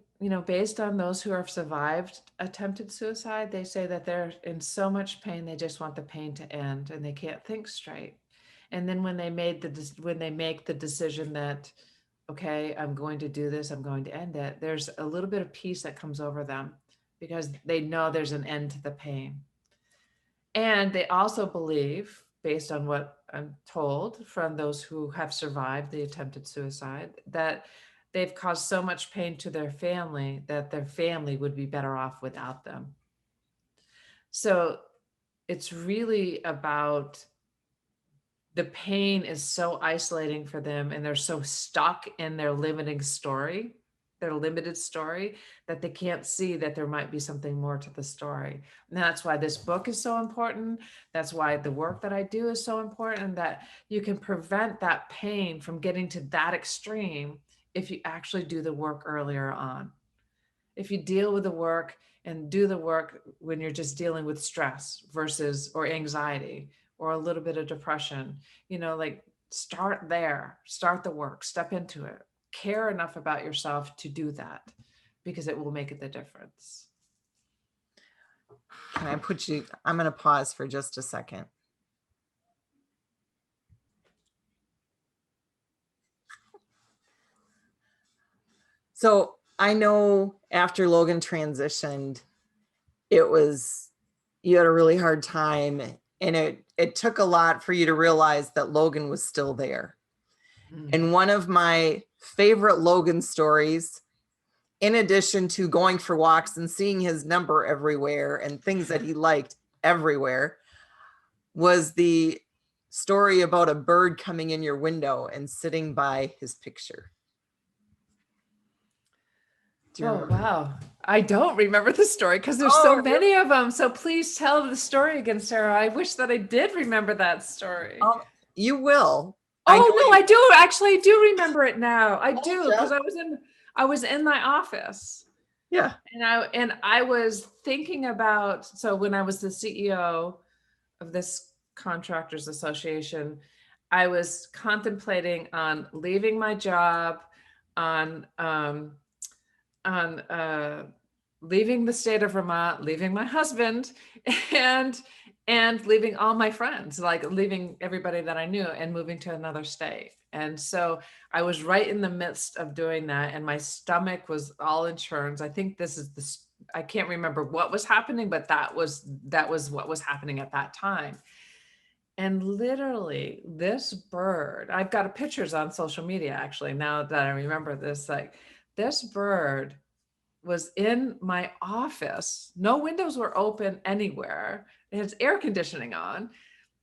based on those who have survived attempted suicide, they say that they're in so much pain, they just want the pain to end and they can't think straight. And then when they make the decision that, okay, I'm going to do this, I'm going to end it, there's a little bit of peace that comes over them because they know there's an end to the pain. And they also believe, based on what I'm told from those who have survived the attempted suicide, that they've caused so much pain to their family that their family would be better off without them. So it's really about, the pain is so isolating for them and they're so stuck in their limited story, that they can't see that there might be something more to the story. And that's why this book is so important. That's why the work that I do is so important, that you can prevent that pain from getting to that extreme if you actually do the work earlier on. If you deal with the work and do the work when you're just dealing with stress or anxiety or a little bit of depression, start there, start the work, step into it, care enough about yourself to do that, because it will make the difference. Can I I'm going to pause for just a second. So I know after Logan transitioned, you had a really hard time, and it took a lot for you to realize that Logan was still there. Mm-hmm. And one of my favorite Logan stories, in addition to going for walks and seeing his number everywhere and things that he liked everywhere, was the story about a bird coming in your window and sitting by his picture. Oh, wow. I don't remember the story because there's so many of them. So please tell the story again, Sarah. I wish that I did remember that story. You will. I know Oh no, you I do actually. I do remember it now. I told do, ya. because I was in my office, Yeah. and I was thinking about, so when I was the CEO of this contractors association, I was contemplating on leaving my job, on on leaving the state of Vermont, leaving my husband, and leaving all my friends, like leaving everybody that I knew and moving to another state. And so I was right in the midst of doing that, and my stomach was all in churns. I think this is the, I can't remember what was happening, but that was what was happening at that time. And literally this bird, I've got pictures on social media actually, now that I remember this, like this bird was in my office. No windows were open anywhere. It has air conditioning on.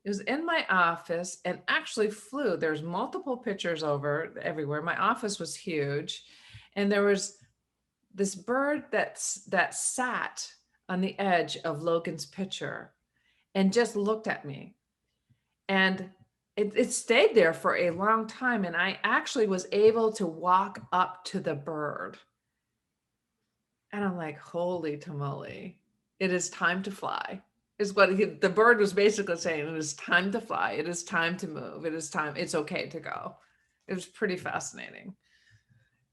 It was in my office and actually flew. There's multiple pictures over everywhere. My office was huge. And there was this bird that sat on the edge of Logan's picture and just looked at me. And it stayed there for a long time. And I actually was able to walk up to the bird. And I'm like, holy tamale, it is time to fly, is what the bird was basically saying. It is time to fly. It is time to move. It is time. It's okay to go. It was pretty fascinating.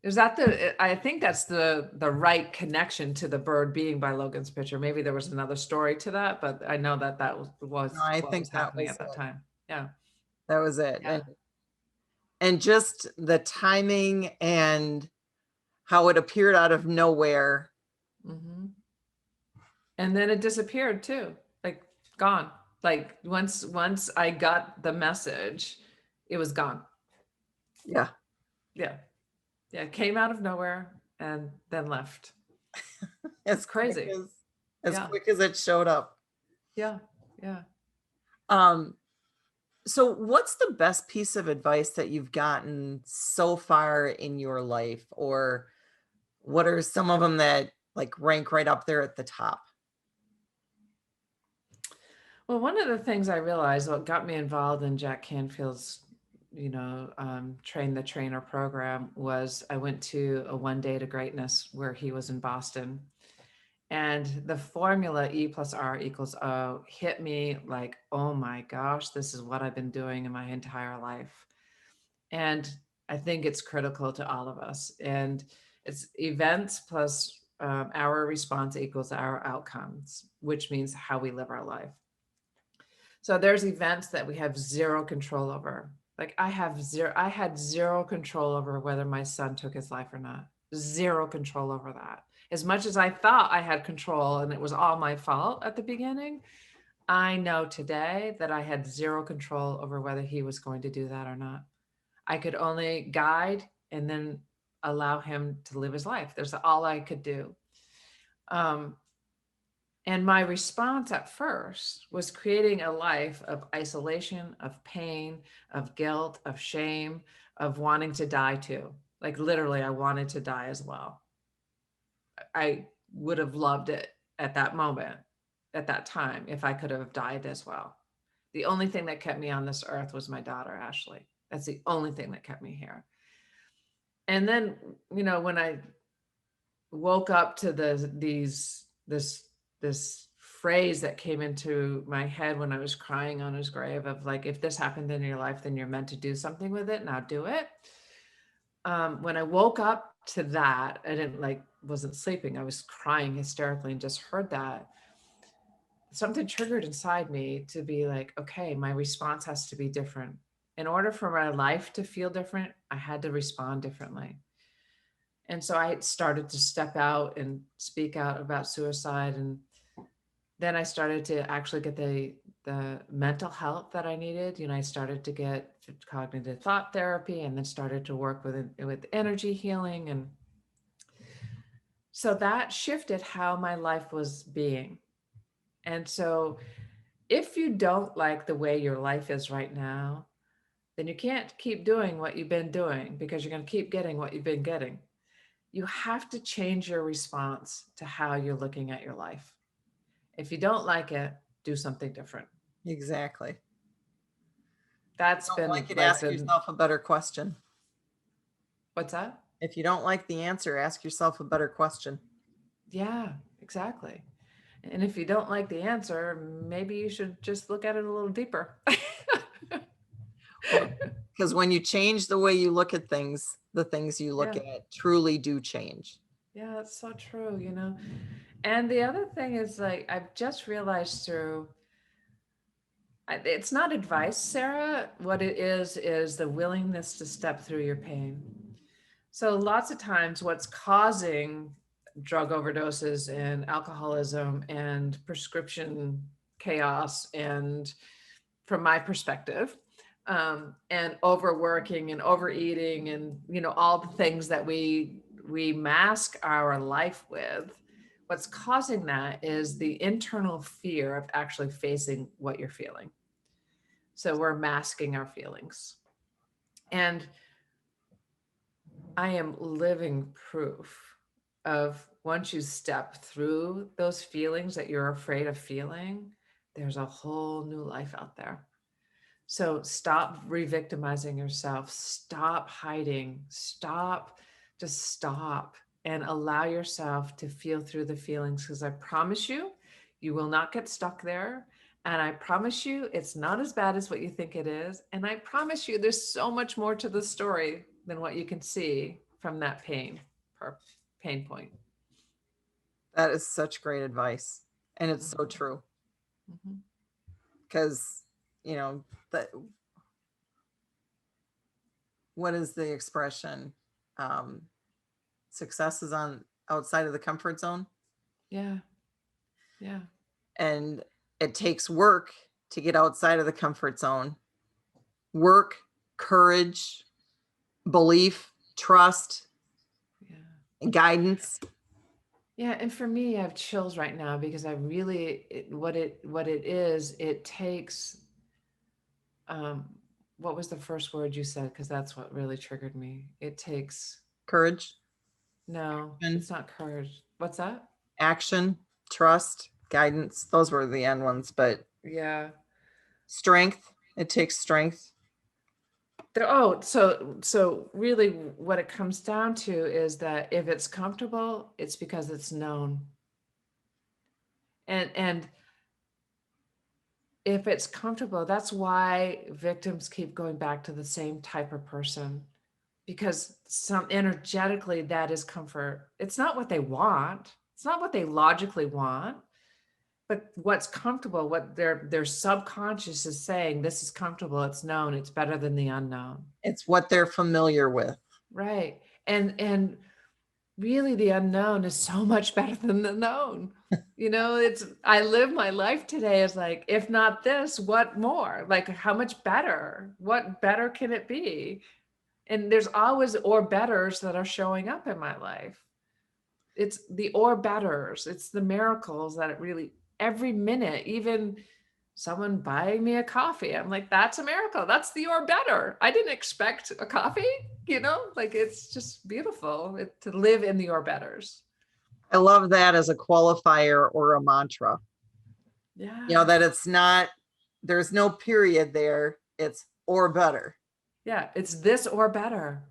Is that I think that's the right connection to the bird being by Logan's picture. Maybe there was another story to that, but I know that was No, I what was think that happening was at that it. time. Yeah. That was it. Yeah. And just the timing and how it appeared out of nowhere. Mm-hmm. And then it disappeared too, like gone. Like once I got the message, it was gone. Yeah. Yeah. Yeah. It came out of nowhere and then left. As quick Crazy. as Yeah. quick as it showed up. Yeah. Yeah. Um, so what's the best piece of advice that you've gotten so far in your life? Or what are some of them that like rank right up there at the top? Well, one of the things I realized, what got me involved in Jack Canfield's, Train the Trainer program, was I went to a 1 Day to Greatness where he was in Boston. And the formula E+R=O hit me like, oh my gosh, this is what I've been doing in my entire life. And I think it's critical to all of us. And it's events plus our response equals our outcomes, which means how we live our life. So there's events that we have zero control over. Like I had zero control over whether my son took his life or not. Zero control over that. As much as I thought I had control and it was all my fault at the beginning, I know today that I had zero control over whether he was going to do that or not. I could only guide and then allow him to live his life. There's all I could do. And my response at first was creating a life of isolation, of pain, of guilt, of shame, of wanting to die too. Like literally, I wanted to die as well. I would have loved it at that moment, at that time, if I could have died as well. The only thing that kept me on this earth was my daughter, Ashley. That's the only thing that kept me here. And then, when I woke up to this phrase that came into my head when I was crying on his grave of like, if this happened in your life, then you're meant to do something with it. Now do it. When I woke up to that, I wasn't sleeping. I was crying hysterically and just heard that. Something triggered inside me to be like, okay, my response has to be different. In order for my life to feel different, I had to respond differently. And so I started to step out and speak out about suicide. And then I started to actually get the mental health that I needed. I started to get cognitive thought therapy and then started to work with energy healing. And so that shifted how my life was being. And so if you don't like the way your life is right now, then you can't keep doing what you've been doing because you're going to keep getting what you've been getting. You have to change your response to how you're looking at your life. If you don't like it, do something different. Exactly. That's Don't been like it, like ask the, yourself a better question. what's that? If you don't like the answer, ask yourself a better question. Yeah, exactly. And if you don't like the answer, maybe you should just look at it a little deeper. Because when you change the way you look at things, the things you look Yeah. at truly do change. Yeah, that's so true, you know. And the other thing is like I've just realized through it's not advice, Sarah. What it is the willingness to step through your pain. So lots of times what's causing drug overdoses and alcoholism and prescription chaos and from my perspective, and overworking and overeating and all the things that we mask our life with. What's causing that is the internal fear of actually facing what you're feeling. So we're masking our feelings. And I am living proof of once you step through those feelings that you're afraid of feeling, there's a whole new life out there. So stop re-victimizing yourself. Stop hiding. Just stop and allow yourself to feel through the feelings. Because I promise you, you will not get stuck there. And I promise you, it's not as bad as what you think it is. And I promise you, there's so much more to the story than what you can see from that pain point. That is such great advice. And it's so true. Mm-hmm. Because, that what is the expression? Success is on outside of the comfort zone. Yeah. Yeah. And it takes work to get outside of the comfort zone. Work, courage, belief, trust, guidance. Yeah, and for me, I have chills right now because I really what it is, it takes what was the first word you said? Because that's what really triggered me. It takes Courage. no, Action, it's not courage. What's that? action, trust, guidance. Those were the end ones, but Yeah. strength. It takes strength. So really what it comes down to is that if it's comfortable, it's because it's known. And if it's comfortable, that's why victims keep going back to the same type of person, because some energetically that is comfort. It's not what they want. It's not what they logically want, but what's comfortable, what their subconscious is saying, this is comfortable, it's known, it's better than the unknown. It's what they're familiar with. Right. And really the unknown is so much better than the known. It's I live my life today as like, if not this, what more? Like how much better? What better can it be? And there's always or betters that are showing up in my life. It's the or betters, it's the miracles that it really every minute, even someone buying me a coffee, I'm like, that's a miracle. That's the or better. I didn't expect a coffee, like it's just beautiful to live in the or betters. I love that as a qualifier or a mantra. Yeah. That it's not, there's no period there. It's or better. Yeah. It's this or better.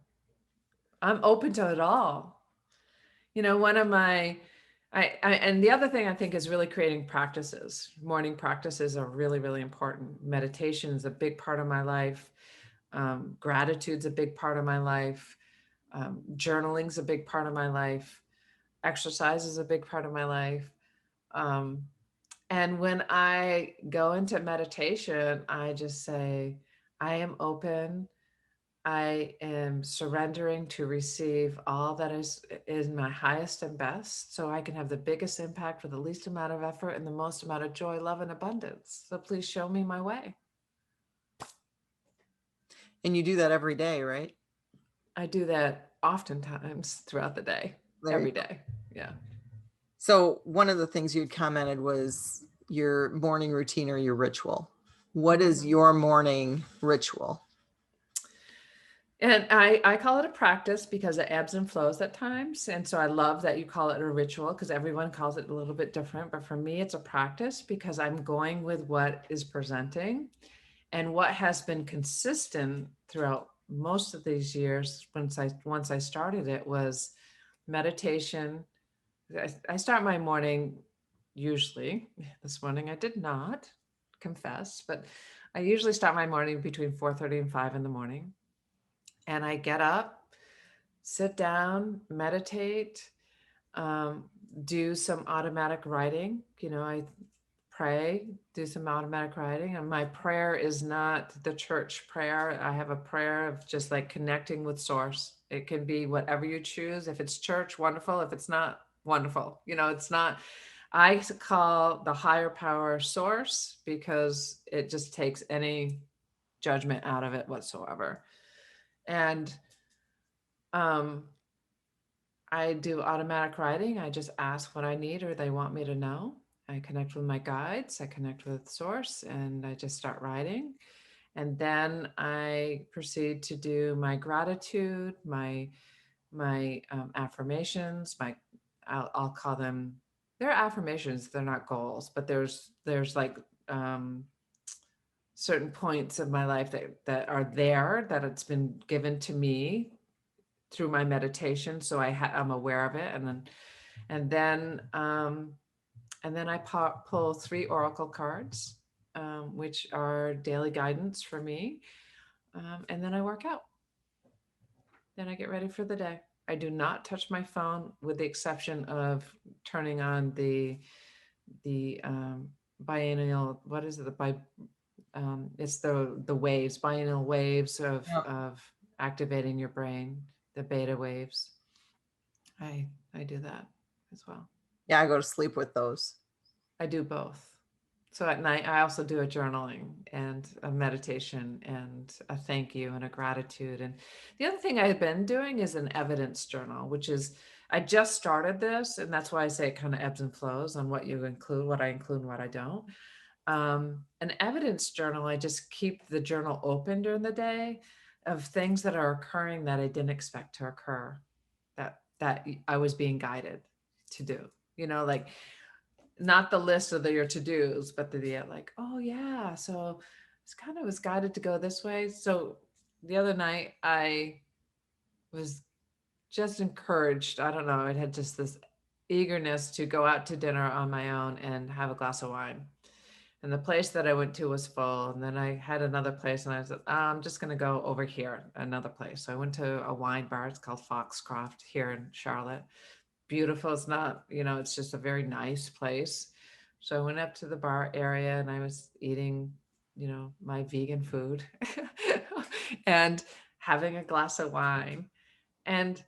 I'm open to it all. One of my, and the other thing I think is really creating practices. Morning practices are really, really important. Meditation is a big part of my life. Gratitude's a big part of my life. Journaling's a big part of my life. Exercise is a big part of my life. And when I go into meditation, I just say, I am open. I am surrendering to receive all that is my highest and best, so I can have the biggest impact with the least amount of effort and the most amount of joy, love, and abundance. So please show me my way. And you do that every day, right? I do that oftentimes throughout the day, every day. Yeah. So one of the things you commented was your morning routine or your ritual. What is your morning ritual? And I call it a practice because it ebbs and flows at times. And so I love that you call it a ritual because everyone calls it a little bit different. But for me, it's a practice because I'm going with what is presenting. And what has been consistent throughout most of these years, once I started it, was meditation. I start my morning usually. This morning I did not confess, but I usually start my morning between 4:30 and 5 in the morning. And I get up, sit down, meditate, do some automatic writing. I pray, do some automatic writing. And my prayer is not the church prayer. I have a prayer of just like connecting with source. It can be whatever you choose. If it's church, wonderful. If it's not, wonderful. It's not, I call the higher power source because it just takes any judgment out of it whatsoever. And I do automatic writing. I just ask what I need or they want me to know. I connect with my guides, I connect with source, and I just start writing. And then I proceed to do my gratitude, my affirmations, I'll call them, they're affirmations, they're not goals, but there's like certain points of my life that are there, that it's been given to me through my meditation. So I'm aware of it. And then I pull 3 oracle cards, which are daily guidance for me. And then I work out. Then I get ready for the day. I do not touch my phone, with the exception of turning on the biennial. What is it? It's the waves, biennial waves Yep. of activating your brain, the beta waves. I do that as well. Yeah, I go to sleep with those. I do both. So at night, I also do a journaling and a meditation and a thank you and a gratitude. And the other thing I've been doing is an evidence journal, which is, I just started this, and that's why I say it kind of ebbs and flows on what you include, what I include and what I don't. An evidence journal, I just keep the journal open during the day of things that are occurring that I didn't expect to occur, that I was being guided to do, like, not the list of your to-dos, but the like, oh yeah, so it's kind of was guided to go this way. So the other night I was just encouraged. I don't know, it had just this eagerness to go out to dinner on my own and have a glass of wine. And the place that I went to was full. And then I had another place and I said, I'm just going to go over here, another place. So I went to a wine bar. It's called Foxcroft here in Charlotte. Beautiful. It's not, it's just a very nice place. So I went up to the bar area and I was eating, my vegan food and having a glass of wine. And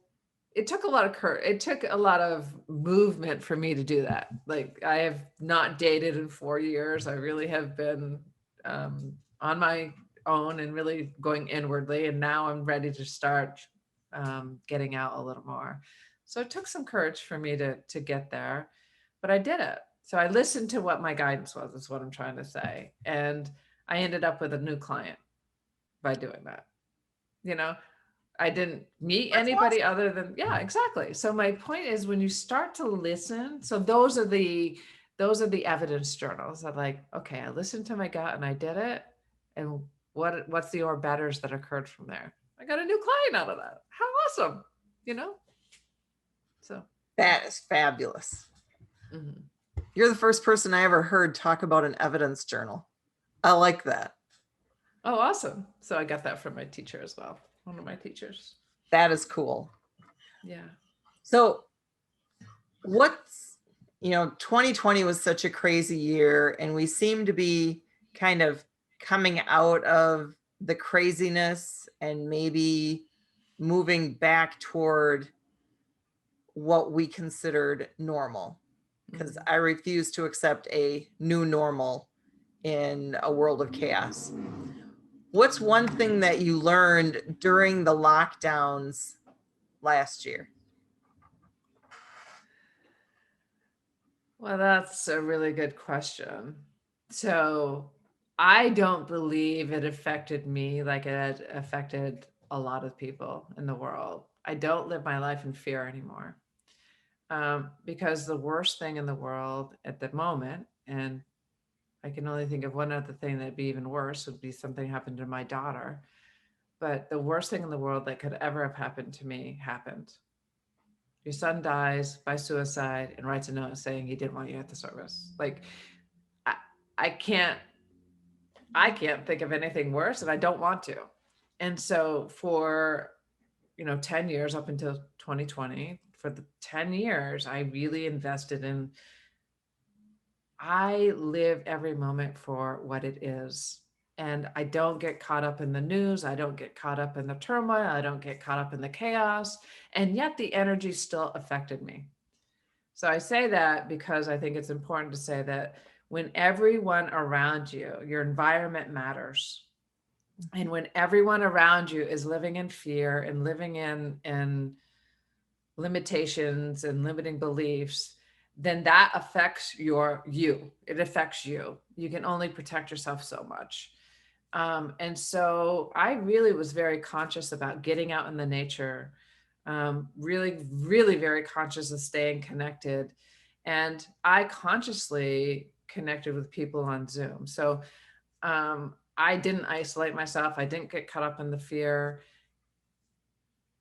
it took a lot of it took a lot of movement for me to do that. Like, I have not dated in 4 years. I really have been on my own and really going inwardly. And now I'm ready to start getting out a little more. So it took some courage for me to get there, but I did it. So I listened to what my guidance was, is what I'm trying to say. And I ended up with a new client by doing that. I didn't meet That's anybody awesome. other than, yeah, exactly. So my point is, when you start to listen, so those are the evidence journals that, like, okay, I listened to my gut and I did it. And what's the or betters that occurred from there? I got a new client out of that. How awesome, So That is fabulous. mhm. You're the first person I ever heard talk about an evidence journal. I like that. Oh, awesome. So I got that from my teacher as well. One of my teachers. That is cool. Yeah. So what's, 2020 was such a crazy year, and we seem to be kind of coming out of the craziness and maybe moving back toward what we considered normal, because I refuse to accept a new normal in a world of chaos. What's one thing that you learned during the lockdowns last year? Well, that's a really good question. So I don't believe it affected me like it affected a lot of people in the world. I don't live my life in fear anymore. Because the worst thing in the world at the moment, and I can only think of one other thing that'd be even worse would be something happened to my daughter. But the worst thing in the world that could ever have happened to me happened. Your son dies by suicide and writes a note saying he didn't want you at the service. Like, I, I can't, I can't think of anything worse, and I don't want to. And so for, 10 years up until 2020, for the 10 years, I really invested in, I live every moment for what it is. And I don't get caught up in the news. I don't get caught up in the turmoil. I don't get caught up in the chaos. And yet the energy still affected me. So I say that because I think it's important to say that when everyone around you, your environment matters. And when everyone around you is living in fear and living in limitations and limiting beliefs, then that affects you. It affects you. You can only protect yourself so much. And so I really was very conscious about getting out in the nature, really, really very conscious of staying connected. And I consciously connected with people on Zoom. So I didn't isolate myself. I didn't get caught up in the fear.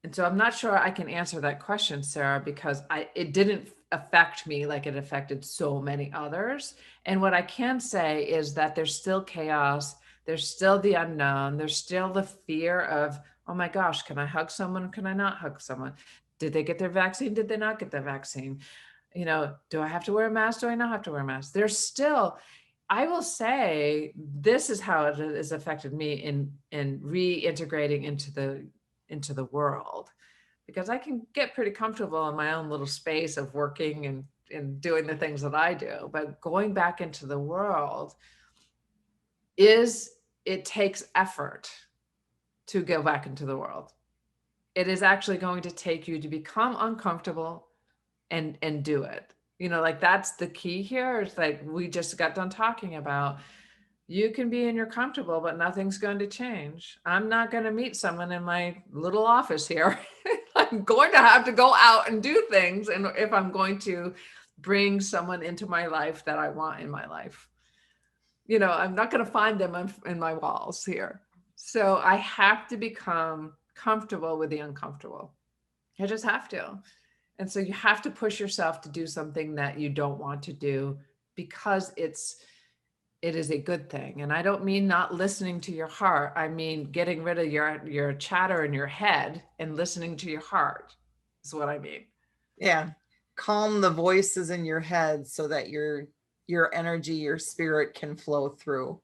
And so I'm not sure I can answer that question, Sarah, because it didn't affect me like it affected so many others. And what I can say is that there's still chaos. There's still the unknown. There's still the fear of, oh my gosh, can I hug someone? Can I not hug someone? Did they get their vaccine? Did they not get their vaccine? Do I have to wear a mask? Do I not have to wear a mask? There's still, I will say, this is how it has affected me in reintegrating into the world, because I can get pretty comfortable in my own little space of working and doing the things that I do. But going back into the world it takes effort to go back into the world. It is actually going to take you to become uncomfortable and do it. Like that's the key here. It's like we just got done talking about. You can be in your comfortable, but nothing's going to change. I'm not going to meet someone in my little office here. I'm going to have to go out and do things. And if I'm going to bring someone into my life that I want in my life, I'm not going to find them in my walls here. So I have to become comfortable with the uncomfortable. I just have to. And so you have to push yourself to do something that you don't want to do because it is a good thing. And I don't mean not listening to your heart. I mean getting rid of your chatter in your head and listening to your heart is what I mean. Yeah. Calm the voices in your head so that your energy, your spirit can flow through.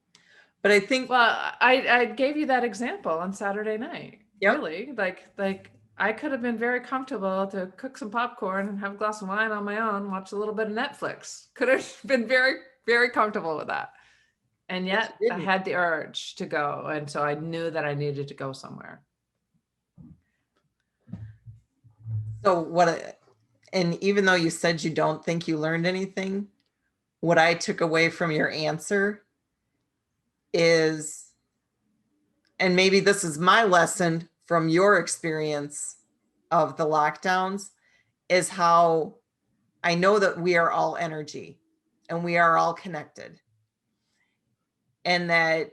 But I think, well, I gave you that example on Saturday night. Yep. Really, like I could have been very comfortable to cook some popcorn and have a glass of wine on my own, watch a little bit of Netflix. Could have been very, very comfortable with that. And yet I had the urge to go. And so I knew that I needed to go somewhere. So and even though you said you don't think you learned anything, what I took away from your answer is, and maybe this is my lesson from your experience of the lockdowns, is how I know that we are all energy and we are all connected. And that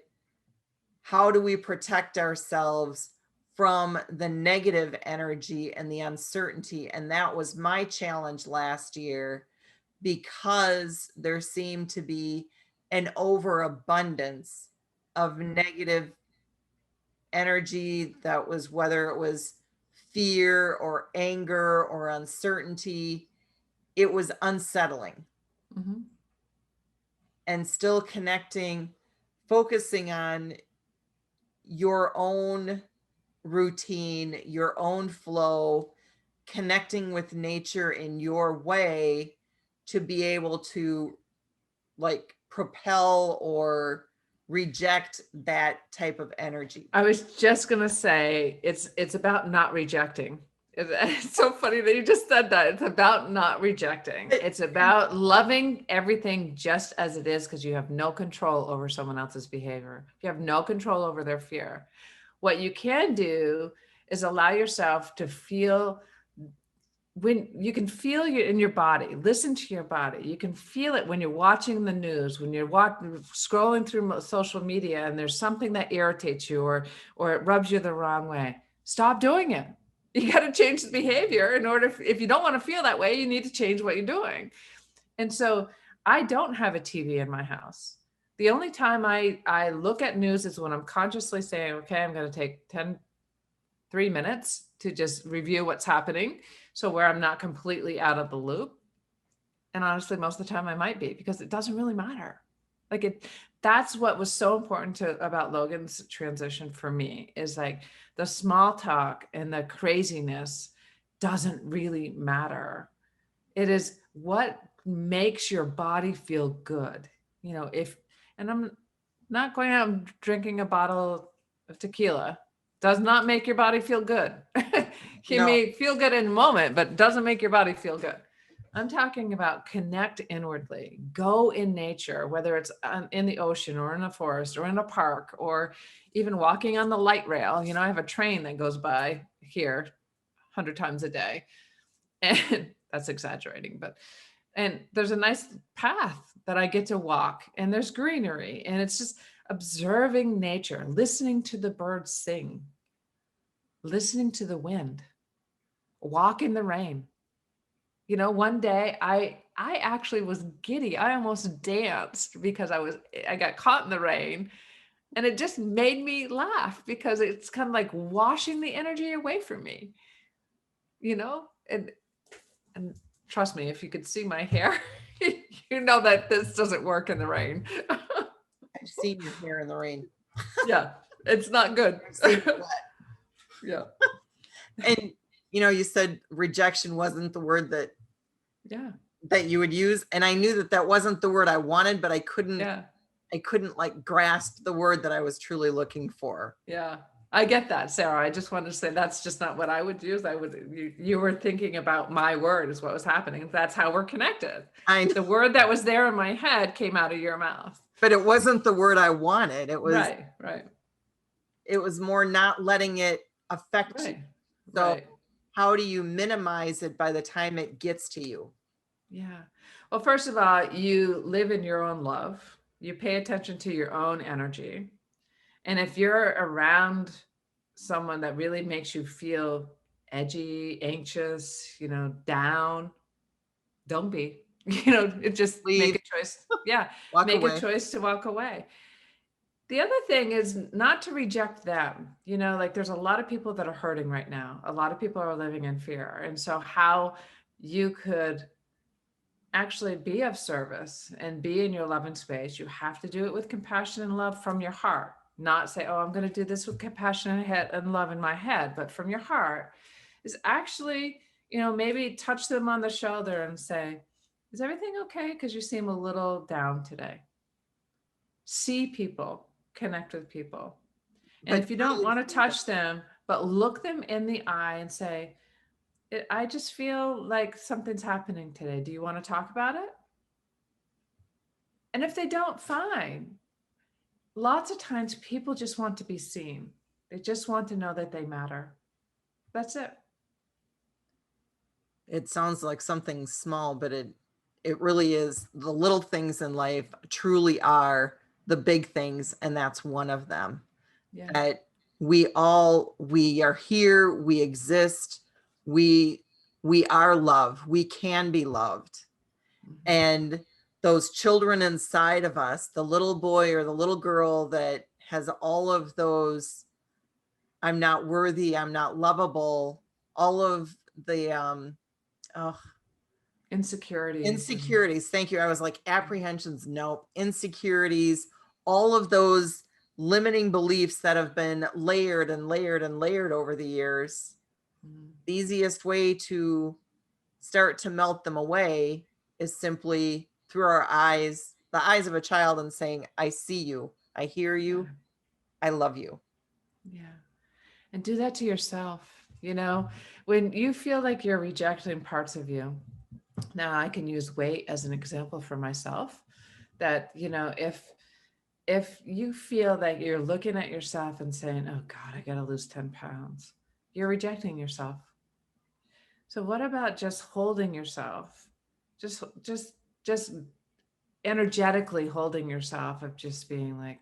how do we protect ourselves from the negative energy and the uncertainty? And that was my challenge last year, because there seemed to be an overabundance of negative energy that was, whether it was fear or anger or uncertainty, it was unsettling. Mm-hmm. And still connecting, focusing on your own routine, your own flow, connecting with nature in your way to be able to like propel or reject that type of energy. I was just going to say, it's about not rejecting. It's so funny that you just said that. It's about not rejecting. It's about loving everything just as it is, because you have no control over someone else's behavior. You have no control over their fear. What you can do is allow yourself to feel when you can feel in your body, listen to your body. You can feel it when you're watching the news, when you're scrolling through social media and there's something that irritates you or it rubs you the wrong way. Stop doing it. You got to change the behavior in order, if you don't want to feel that way, you need to change what you're doing. And so I don't have a TV in my house. The only time I look at news is when I'm consciously saying, okay, I'm going to take 3 minutes to just review what's happening. So where I'm not completely out of the loop. And honestly, most of the time I might be, because it doesn't really matter. That's what was so important about Logan's transition for me, is like the small talk and the craziness doesn't really matter. It is what makes your body feel good. And I'm not going out and drinking a bottle of tequila. Does not make your body feel good. You may feel good in a moment, but doesn't make your body feel good. I'm talking about connect inwardly, go in nature, whether it's in the ocean or in a forest or in a park, or even walking on the light rail. I have a train that goes by here 100 times a day. And that's exaggerating, and there's a nice path that I get to walk, and there's greenery, and it's just observing nature, listening to the birds sing, listening to the wind, walk in the rain. One day I actually was giddy. I almost danced because I got caught in the rain, and it just made me laugh because it's kind of like washing the energy away from me, and trust me, if you could see my hair, you know that this doesn't work in the rain. I've seen your hair in the rain. Yeah, it's not good. I've seen it wet. Yeah. And you said rejection wasn't the word that you would use, and I knew that wasn't the word I wanted, but I couldn't like grasp the word that I was truly looking for. Yeah, I get that, Sarah. I just wanted to say that's just not what I would use. You were thinking about my word is what was happening. That's how we're connected. The word that was there in my head came out of your mouth, but it wasn't the word I wanted. It was right. It was more not letting it affect you. So how do you minimize it by the time it gets to you? Yeah. Well, first of all, you live in your own love. You pay attention to your own energy. And if you're around someone that really makes you feel edgy, anxious, down, don't be, just Leave. make a choice. Yeah. Make a choice to walk away. The other thing is not to reject them. There's a lot of people that are hurting right now. A lot of people are living in fear. And so how you could actually be of service and be in your loving space, you have to do it with compassion and love from your heart. Not say, oh, I'm going to do this with compassion and love in my head, but from your heart is actually, maybe touch them on the shoulder and say, is everything okay? Because you seem a little down today. See people, connect with people. And if you don't want to touch them, but look them in the eye and say, I just feel like something's happening today. Do you want to talk about it? And if they don't, fine. Lots of times people just want to be seen. They just want to know that they matter. That's it. It sounds like something small, but it really is. The little things in life truly are the big things, and that's one of them. Yeah. That we are here, we exist, we are love, we can be loved. Mm-hmm. And those children inside of us, the little boy or the little girl that has all of those, I'm not worthy, I'm not lovable, all of the insecurities. Thank you. I was like, apprehensions. Nope. Insecurities, all of those limiting beliefs that have been layered and layered and layered over the years. Mm-hmm. The easiest way to start to melt them away is simply through our eyes, the eyes of a child, and saying, I see you, I hear you, I love you. Yeah. And do that to yourself. When you feel like you're rejecting parts of you. Now I can use weight as an example for myself, that, if you feel that you're looking at yourself and saying, oh God, I got to lose 10 pounds, you're rejecting yourself. So what about just holding yourself? Just energetically holding yourself, of just being like,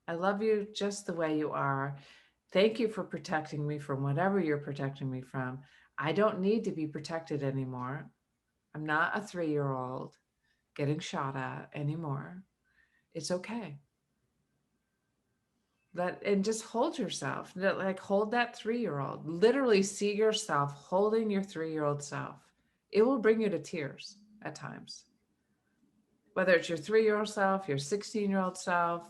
I love you just the way you are. Thank you for protecting me from whatever you're protecting me from. I don't need to be protected anymore. I'm not a 3-year-old getting shot at anymore. It's okay. And just hold yourself. Like, hold that 3-year-old. Literally see yourself holding your 3-year-old self. It will bring you to tears at times. Whether it's your 3-year-old self, your 16-year-old self,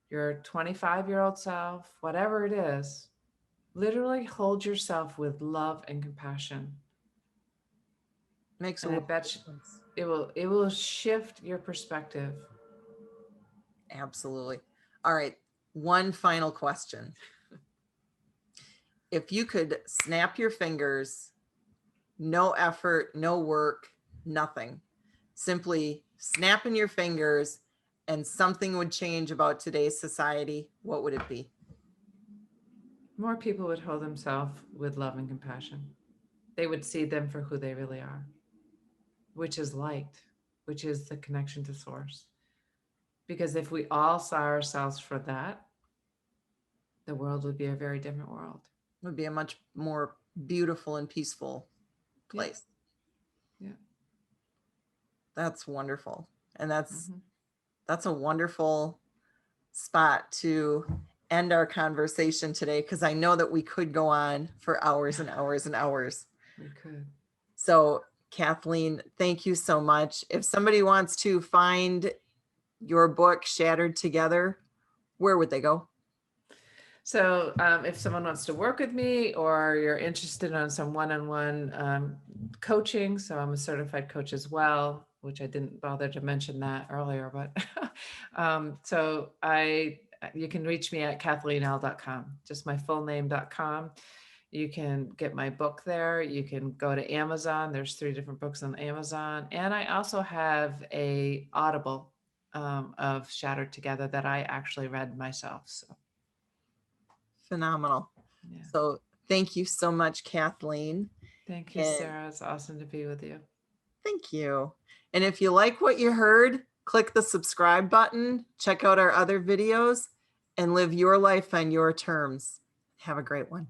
your 25-year-old self, whatever it is, literally hold yourself with love and compassion. Makes a And I world bet of you difference. it will shift your perspective. Absolutely. All right. One final question. If you could snap your fingers, no effort, no work, nothing, simply snapping your fingers and something would change about today's society, what would it be? More people would hold themselves with love and compassion. They would see them for who they really are, which is light, which is the connection to source. Because if we all saw ourselves for that, the world would be a very different world. It would be a much more beautiful and peaceful Yeah. place. Yeah. That's wonderful. And that's Mm-hmm. a wonderful spot to end our conversation today, because I know that we could go on for hours and hours and hours. We could. So Kathleen, thank you so much. If somebody wants to find your book, Shattered Together, where would they go? So if someone wants to work with me, or you're interested in some one-on-one coaching, so I'm a certified coach as well, which I didn't bother to mention that earlier, but you can reach me at CathleenElle.com, just my full name.com. You can get my book there. You can go to Amazon. There's 3 different books on Amazon. And I also have a Audible of Shattered Together that I actually read myself. So Phenomenal. yeah. So thank you so much, Kathleen. Thank you, And Sarah. It's awesome to be with you. thank you. And if you like what you heard, click the subscribe button, check out our other videos, and live your life on your terms. Have a great one.